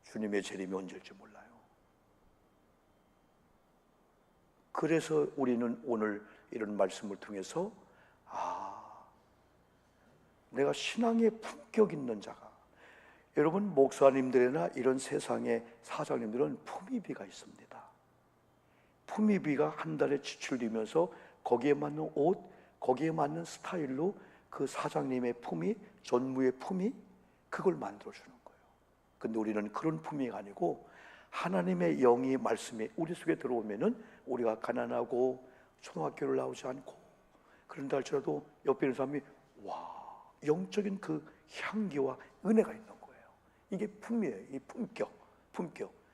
주님의 재림이 언제일지 몰라요. 그래서 우리는 오늘 이런 말씀을 통해서 내가 신앙의 품격 있는 자가, 여러분 목사님들이나 이런 세상의 사장님들은 품위비가 있습니다. 품위비가 한 달에 지출되면서 거기에 맞는 옷, 거기에 맞는 스타일로 그 사장님의 품위, 전무의 품위, 그걸 만들어주는 거예요. 근데 우리는 그런 품위가 아니고 하나님의 영이 말씀이 우리 속에 들어오면은 우리가 가난하고 초등학교를 나오지 않고 그런다 할지라도 옆에 있는 사람이 영적인 그 향기와 은혜가 있는 거예요. 이게 품위예요. 이 품격.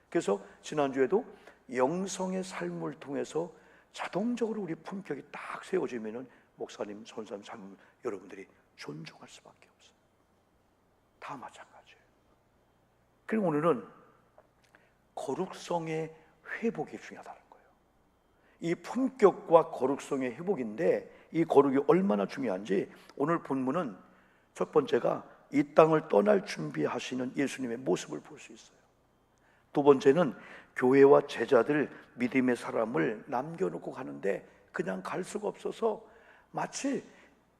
그래서 지난주에도 영성의 삶을 통해서 자동적으로 우리 품격이 딱 세워지면은 목사님, 전사님, 장로님 여러분들이 존중할 수밖에 없어요. 다 마찬가지예요. 그리고 오늘은 거룩성의 회복이 중요하다는 거예요. 이 품격과 거룩성의 회복인데 이 거룩이 얼마나 중요한지 오늘 본문은 첫 번째가 이 땅을 떠날 준비하시는 예수님의 모습을 볼 수 있어요. 두 번째는 교회와 제자들, 믿음의 사람을 남겨놓고 가는데 그냥 갈 수가 없어서 마치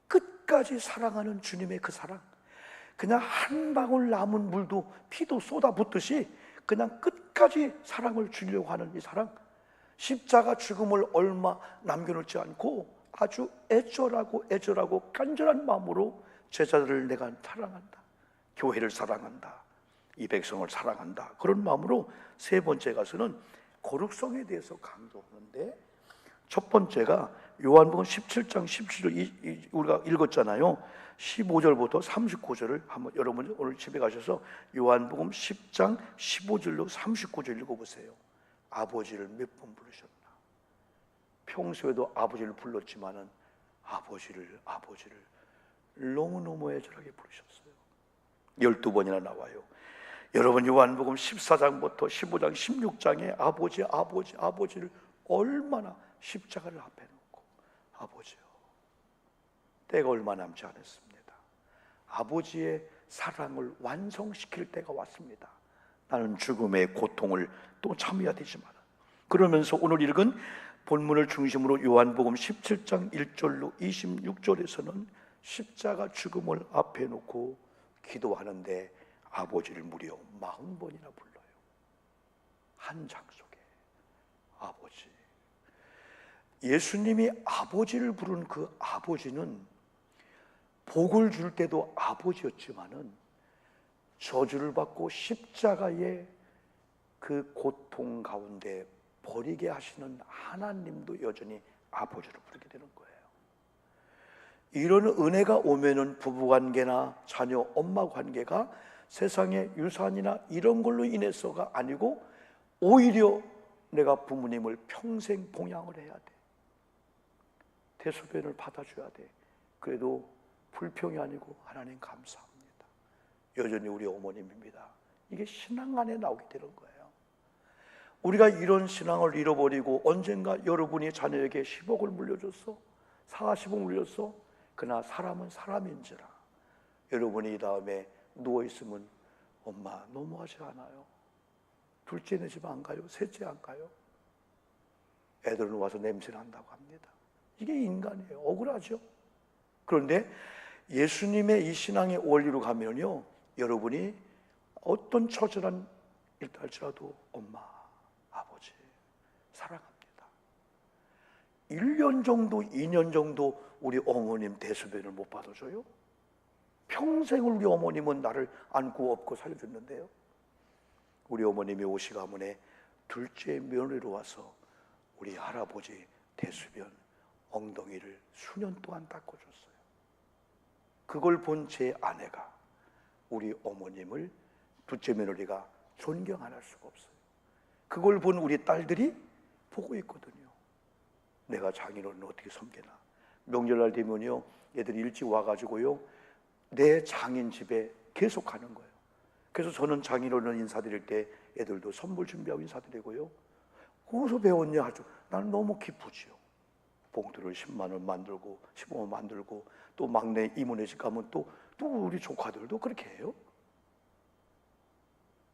끝까지 사랑하는 주님의 그 사랑, 그냥 한 방울 남은 물도 피도 쏟아붓듯이 그냥 끝까지 사랑을 주려고 하는 이 사랑, 십자가 죽음을 얼마 남겨놓지 않고 아주 애절하고 간절한 마음으로 제자들을 내가 사랑한다, 교회를 사랑한다, 이 백성을 사랑한다, 그런 마음으로 세 번째 가서는 거룩성에 대해서 강조하는데, 첫 번째가 요한복음 17장 17절 우리가 읽었잖아요. 15절부터 39절을 한번 여러분 오늘 집에 가셔서 요한복음 10장 15절로 39절 읽어보세요. 아버지를 몇 번 부르셨나? 평소에도 아버지를 불렀지만은 아버지를 너무너무 애절하게 부르셨어요. 12번이나 나와요. 여러분 요한복음 14장부터 15장 16장에 아버지를 얼마나 십자가를 앞에 놓고 아버지요, 때가 얼마 남지 않았습니다. 아버지의 사랑을 완성시킬 때가 왔습니다. 나는 죽음의 고통을 또 참아야 되지만, 그러면서 오늘 읽은 본문을 중심으로 요한복음 17장 1절로 26절에서는 십자가 죽음을 앞에 놓고 기도하는데 아버지를 무려 40번이나 불러요. 한 장 속에 아버지. 예수님이 아버지를 부른 그 아버지는 복을 줄 때도 아버지였지만은 저주를 받고 십자가의 그 고통 가운데 버리게 하시는 하나님도 여전히 아버지로 부르게 되는 거예요. 이런 은혜가 오면은 부부관계나 자녀 엄마 관계가 세상의 유산이나 이런 걸로 인해서가 아니고 오히려 내가 부모님을 평생 봉양을 해야 돼. 대소변을 받아줘야 돼. 그래도 불평이 아니고 하나님 감사합니다. 여전히 우리 어머님입니다. 이게 신앙 안에 나오게 되는 거예요. 우리가 이런 신앙을 잃어버리고 언젠가 여러분이 자녀에게 10억을 물려줬어, 40억 물렸어. 그러나 사람은 사람인지라 여러분이 이 다음에 누워있으면 엄마 너무하지 않아요? 둘째네 집 안 가요? 셋째 안 가요? 애들은 와서 냄새 난다고 합니다. 이게 인간이에요. 억울하죠? 그런데 예수님의 이 신앙의 원리로 가면요, 여러분이 어떤 처절한 일도 할지라도 엄마, 아버지 사랑합니다. 1년 정도, 2년 정도 우리 어머님 대소변을 못 받아줘요? 평생을 우리 어머님은 나를 안고 업고 살려줬는데요. 우리 어머님이 오시 가문에 둘째 며느리로 와서 우리 할아버지 대소변 엉덩이를 수년 동안 닦아줬어요. 그걸 본 제 아내가 우리 어머님을, 둘째 며느리가 존경 안 할 수가 없어요. 그걸 본 우리 딸들이 보고 있거든요. 내가 장인어른을 어떻게 섬기나. 명절날 되면요, 애들이 일찍 와가지고요, 내 장인 집에 계속 가는 거예요. 그래서 저는 장인어른 인사드릴 때 애들도 선물 준비하고 인사드리고요. 거기서 배웠냐 하죠. 나는 너무 기쁘지요. 봉투를 10만 원 만들고 15만 원 만들고 또 막내 이모네 집 가면 또 우리 조카들도 그렇게 해요.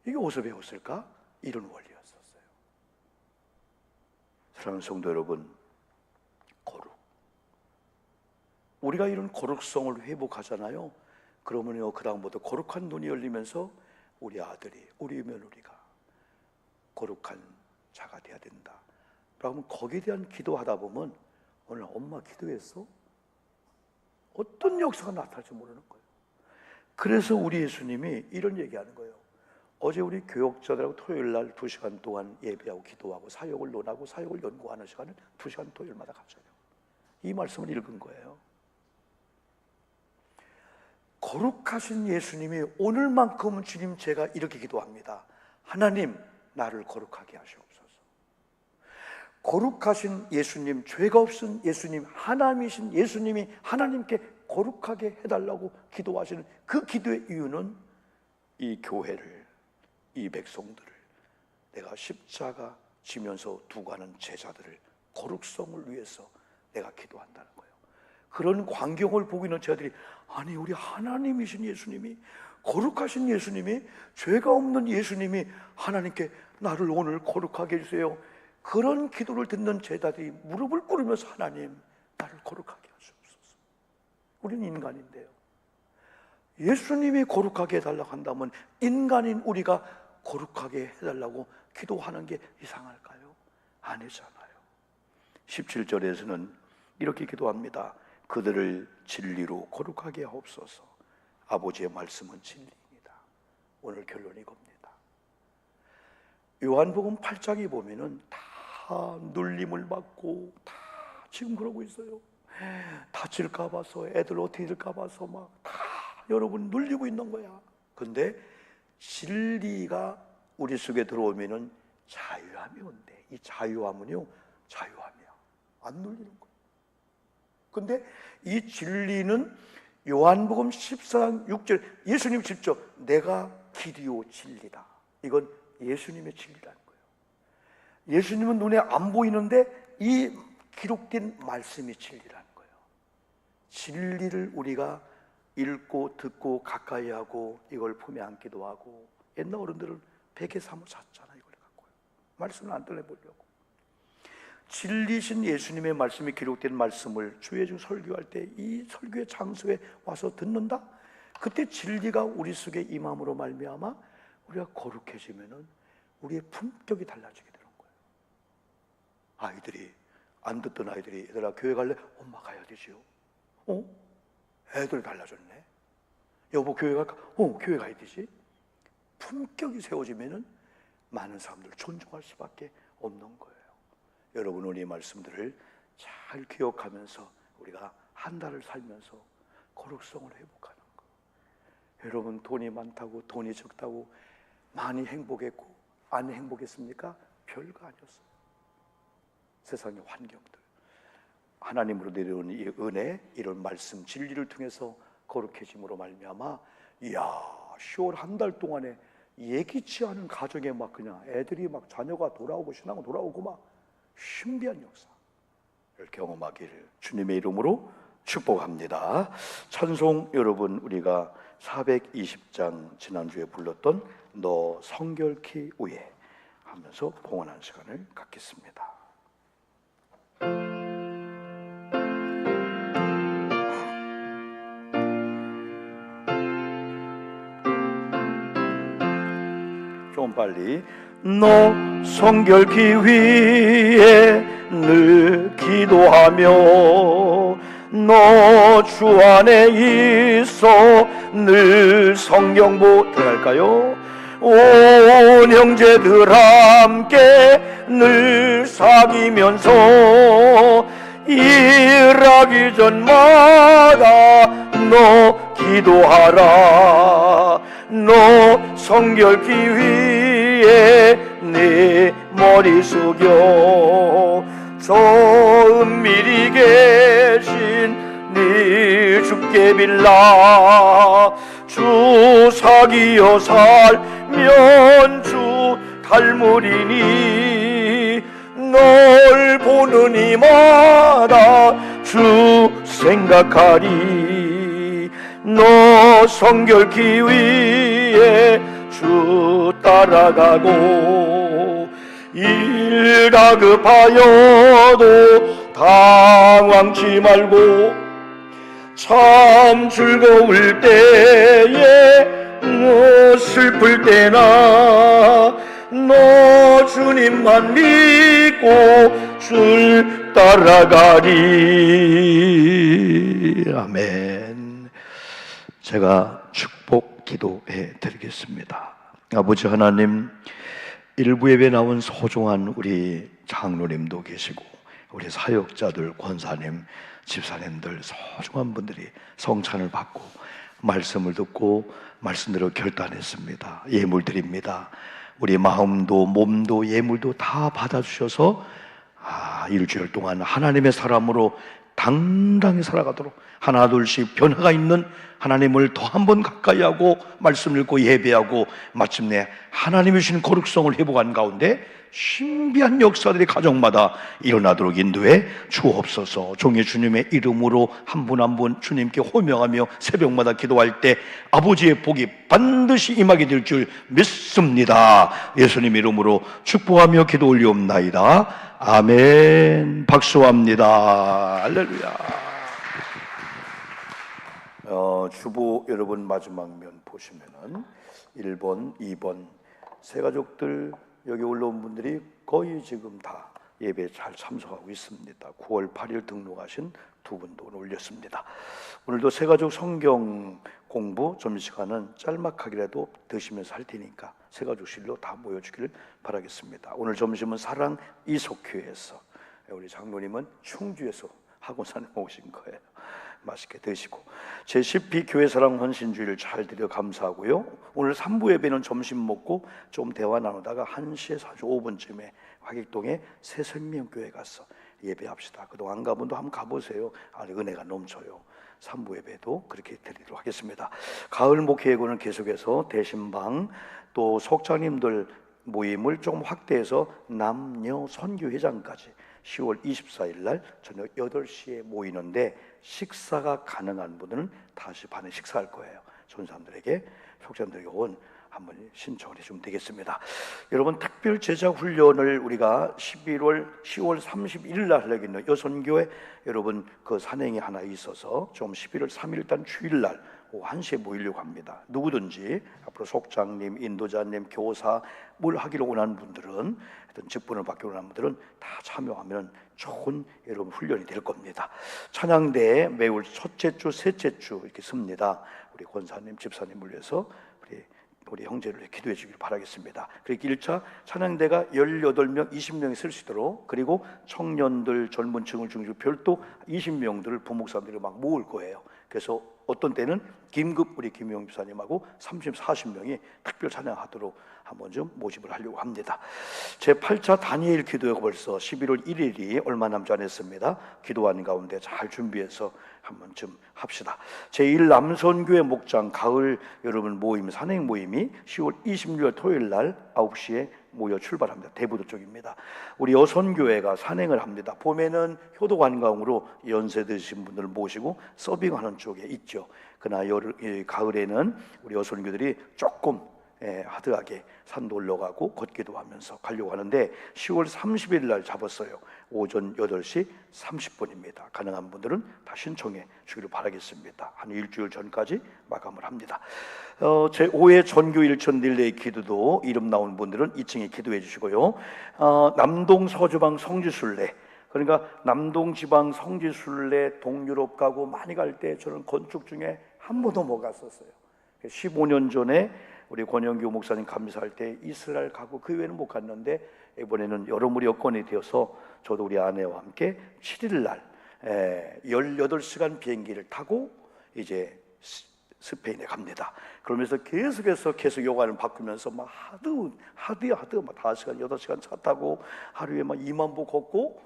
이게 어디서 배웠을까? 이런 원리였었어요. 사랑하는 성도 여러분, 거룩. 우리가 이런 거룩성을 회복하잖아요. 그러면요, 그 다음부터 거룩한 눈이 열리면서 우리 아들이, 우리 며느리가 거룩한 자가 돼야 된다. 그러면 거기에 대한 기도하다 보면 오늘 엄마 기도했어? 어떤 역사가 나타날지 모르는 거예요. 그래서 우리 예수님이 이런 얘기하는 거예요. 어제 우리 교역자들하고 토요일 날 2시간 동안 예배하고 기도하고 사역을 논하고 사역을 연구하는 시간을 2시간 토요일마다 가져요. 이 말씀을 읽은 거예요. 거룩하신 예수님이 오늘만큼은 주님 제가 이렇게 기도합니다. 하나님 나를 거룩하게 하시옵소서. 거룩하신 예수님, 죄가 없은 예수님, 하나님이신 예수님이 하나님께 거룩하게 해달라고 기도하시는 그 기도의 이유는 이 교회를, 이 백성들을 내가 십자가 지면서 두고 가는 제자들을 거룩성을 위해서 내가 기도한다는 거예요. 그런 광경을 보고 있는 제자들이 아니 우리 하나님이신 예수님이, 거룩하신 예수님이, 죄가 없는 예수님이 하나님께 나를 오늘 거룩하게 해주세요. 그런 기도를 듣는 제자들이 무릎을 꿇으면서 하나님 나를 거룩하게 하시옵소서. 우리는 인간인데요, 예수님이 거룩하게 해달라고 한다면 인간인 우리가 거룩하게 해달라고 기도하는 게 이상할까요? 아니잖아요. 17절에서는 이렇게 기도합니다. 그들을 진리로 거룩하게 하옵소서. 아버지의 말씀은 진리입니다. 오늘 결론이 이겁니다. 요한복음 8장에 보면은 다 눌림을 받고 다 지금 그러고 있어요. 다칠까 봐서, 애들 어떻게 될까 봐서 막 다 여러분 눌리고 있는 거야. 근데 진리가 우리 속에 들어오면은 자유함이 온대. 이 자유함은요, 자유함이야. 안 눌리는 거야. 근데 이 진리는 요한복음 14장 6절 예수님 직접 내가 길이요 진리다. 이건 예수님의 진리라는 거예요. 예수님은 눈에 안 보이는데 이 기록된 말씀이 진리라는 거예요. 진리를 우리가 읽고 듣고 가까이 하고 이걸 품에 안기도 하고, 옛날 어른들은 베개 삼아 잤잖아요. 이걸 갖고요. 말씀을 안 들려보려고. 진리신 예수님의 말씀이 기록된 말씀을 주의 중 설교할 때 이 설교의 장소에 와서 듣는다? 그때 진리가 우리 속에 임함으로 말미암아 우리가 거룩해지면은 우리의 품격이 달라지게 되는 거예요. 아이들이, 안 듣던 아이들이 얘들아 교회 갈래? 엄마 가야 되지요. 애들 달라졌네. 여보 교회 갈까? 교회 가야 되지. 품격이 세워지면은 많은 사람들을 존중할 수밖에 없는 거예요. 여러분 우리 말씀들을 잘 기억하면서 우리가 한 달을 살면서 거룩성을 회복하는 거. 여러분 돈이 많다고 돈이 적다고 많이 행복했고 안 행복했습니까? 별거 아니었어요. 세상의 환경들, 하나님으로 내려오는 이 은혜, 이런 말씀 진리를 통해서 거룩해짐으로 말미암아 이야 10월 한 달 동안에 예기치 않은 가정에 막 그냥 애들이 막 자녀가 돌아오고 신앙 돌아오고 막 신비한 역사를 경험하기를 주님의 이름으로 축복합니다. 찬송 여러분 우리가 420장 지난주에 불렀던 너 성결케 위에 하면서 봉헌한 시간을 갖겠습니다. 좀 빨리. 너 성결케 위에 늘 기도하며 너 주 안에 있어 늘 성경보 들어갈까요? 온 형제들 함께 늘 사귀면서 일하기 전마다 너 기도하라. 너 성결케 위에 네 머리 숙여 저 은밀히 계신 네 주께 빌라. 주 사귀어 살면 주 닮으리니 널 보는 이마다 주 생각하리. 너 성결기 위해 주 따라가고 일 다급하여도 당황치 말고 참 즐거울 때에 슬플 때나 너 주님만 믿고 줄 따라가리. 아멘. 제가 축복 기도해 드리겠습니다. 아버지 하나님, 일부 예배 나온 소중한 우리 장로님도 계시고 우리 사역자들, 권사님, 집사님들 소중한 분들이 성찬을 받고 말씀을 듣고 말씀대로 결단했습니다. 예물 드립니다. 우리 마음도 몸도 예물도 다 받아주셔서 일주일 동안 하나님의 사람으로 당당히 살아가도록 하나 둘씩 변화가 있는 하나님을 더 한 번 가까이 하고 말씀 읽고 예배하고 마침내 하나님이 주신 거룩성을 회복한 가운데 신비한 역사들이 가정마다 일어나도록 인도해 주옵소서. 종의 주님의 이름으로 한 분 한 분 주님께 호명하며 새벽마다 기도할 때 아버지의 복이 반드시 임하게 될 줄 믿습니다. 예수님 이름으로 축복하며 기도 올리옵나이다. 아멘. 박수합니다. 할렐루야. 주보 여러분 마지막 면 보시면은 1번, 2번 세 가족들 여기 올라온 분들이 거의 지금 다 예배에 잘 참석하고 있습니다. 9월 8일 등록하신 두 분도 오늘 올렸습니다. 오늘도 세 가족 성경 공부 점심시간은 짤막하게라도 드시면서 할 테니까 세 가족실로 다 모여주기를 바라겠습니다. 오늘 점심은 사랑 이속교회에서, 우리 장로님은 충주에서 학원산에 오신 거예요. 맛있게 드시고 제10피 교회사랑 헌신주의를 잘 드려 감사하고요. 오늘 3부 예배는 점심 먹고 좀 대화 나누다가 1시에 45분쯤에 화객동에 새생명교회 가서 예배합시다. 그동안 안 가본 분도 한번 가보세요. 은혜가 넘쳐요. 3부 예배도 그렇게 드리도록 하겠습니다. 가을 목회예고는 계속해서 대신방 또 속장님들 모임을 좀 확대해서 남녀 선교회장까지 10월 24일 날 저녁 8시에 모이는데 식사가 가능한 분들은 다시 반에 식사할 거예요. 좋은 사람들에게, 속장들에게 한번 신청을 해주면 되겠습니다. 여러분, 특별 제자 훈련을 우리가 10월 31일 날 하려고 있는 여선교회 여러분 그 산행이 하나 있어서 좀 11월 3일 단 주일 날 오후 1시에 모이려고 합니다. 누구든지 앞으로 속장님, 인도자님, 교사 뭘 하기를 원하는 분들은, 어떤 직분을 받기 원하는 분들은 다 참여하면 좋은 여러분 훈련이 될 겁니다. 찬양대에 매월 첫째 주, 셋째 주 이렇게 씁니다. 우리 권사님, 집사님을 위해서 우리 형제를 기도해 주길 바라겠습니다. 그리고 1차 찬양대가 18명, 20명이 쓸 수 있도록, 그리고 청년들, 젊은 층을 중심으로 별도 20명들을 부목사님들이 막 모을 거예요. 그래서 어떤 때는 김급 우리 김용 집사님하고 30, 40명이 특별 찬양하도록 한번 좀 모집을 하려고 합니다. 제8차 다니엘 기도회가 벌써 11월 1일이 얼마 남지 않았습니다. 기도하는 가운데 잘 준비해서 한번 좀 합시다. 제1 남선교회 목장 가을 여러분 모임, 산행 모임이 10월 26일 토요일 날 9시에 모여 출발합니다. 대부도 쪽입니다. 우리 여선교회가 산행을 합니다. 봄에는 효도관광으로 연세 드신 분들을 모시고 서빙하는 쪽에 있죠. 그러나 가을에는 우리 여선교들이 조금 하드하게 산도 올라가고 걷기도 하면서 가려고 하는데 10월 30일 날 잡았어요. 오전 8시 30분입니다. 가능한 분들은 다 신청해 주기를 바라겠습니다. 한 일주일 전까지 마감을 합니다. 제5회 전교 일천 릴레이 기도도 이름 나온 분들은 2층에 기도해 주시고요. 남동 서주방 성지순례, 그러니까 남동지방 성지순례 동유럽 가고 많이 갈 때 저는 건축 중에 한 번도 못 갔었어요. 15년 전에 우리 권영규 목사님 감사할 때 이스라엘 가고 그 외에는 못 갔는데 이번에는 여러모로 여건이 되어서 저도 우리 아내와 함께 7일 날 18시간 비행기를 타고 이제 스페인에 갑니다. 그러면서 계속 여관을 바꾸면서 막 하드 막 5시간, 8시간 차 타고 하루에 막 2만 보 걷고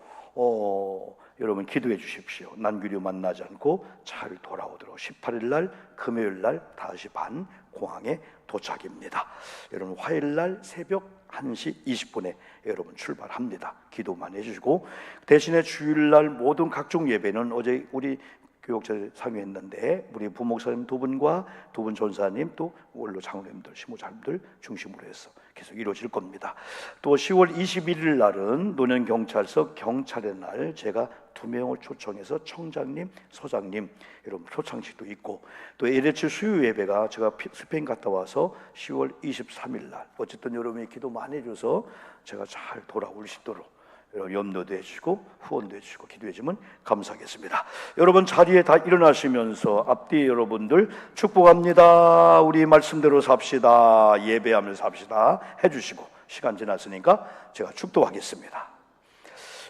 여러분 기도해 주십시오. 난귀류 만나지 않고 잘 돌아오도록 18일 날 금요일 날 5시 반 공항에 도착입니다. 여러분 화요일 날 새벽 1시 20분에 여러분 출발합니다. 기도만 해주시고, 대신에 주일 날 모든 각종 예배는 어제 우리 교육자들 상의했는데 우리 부목사님 두 분과 두 분 전사님 또 원로 장로님들 시무장님들 중심으로 해서 계속 이루어질 겁니다. 또 10월 21일 날은 노년경찰서 경찰의 날 제가 2명을 초청해서 청장님, 소장님 여러분 표창식도 있고, 또 LH 수요 예배가 제가 스페인 갔다 와서 10월 23일 날 어쨌든 여러분이 기도 많이 해줘서 제가 잘 돌아올 수 있도록 염려도 해주시고 후원도 해주시고 기도해 주면 감사하겠습니다. 여러분 자리에 다 일어나시면서 앞뒤 여러분들 축복합니다, 우리 말씀대로 삽시다, 예배하면서 삽시다 해주시고, 시간 지났으니까 제가 축도하겠습니다.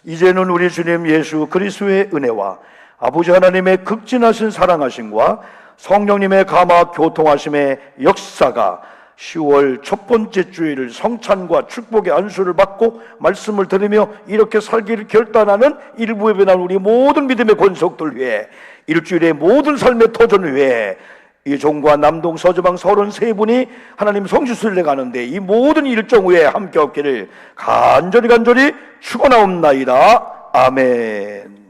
이제는 우리 주님 예수 그리스도의 은혜와 아버지 하나님의 극진하신 사랑하심과 성령님의 감화 교통하심의 역사가 10월 첫 번째 주일 성찬과 축복의 안수를 받고 말씀을 들으며 이렇게 살기를 결단하는 일부 예배난 우리 모든 믿음의 권속들 위해, 일주일의 모든 삶의 터전 위해 이 종과 남동 서주방 33분이 하나님 성지순례 가는데 이 모든 일정 위에 함께 없기를 간절히 축원하옵나이다. 아멘.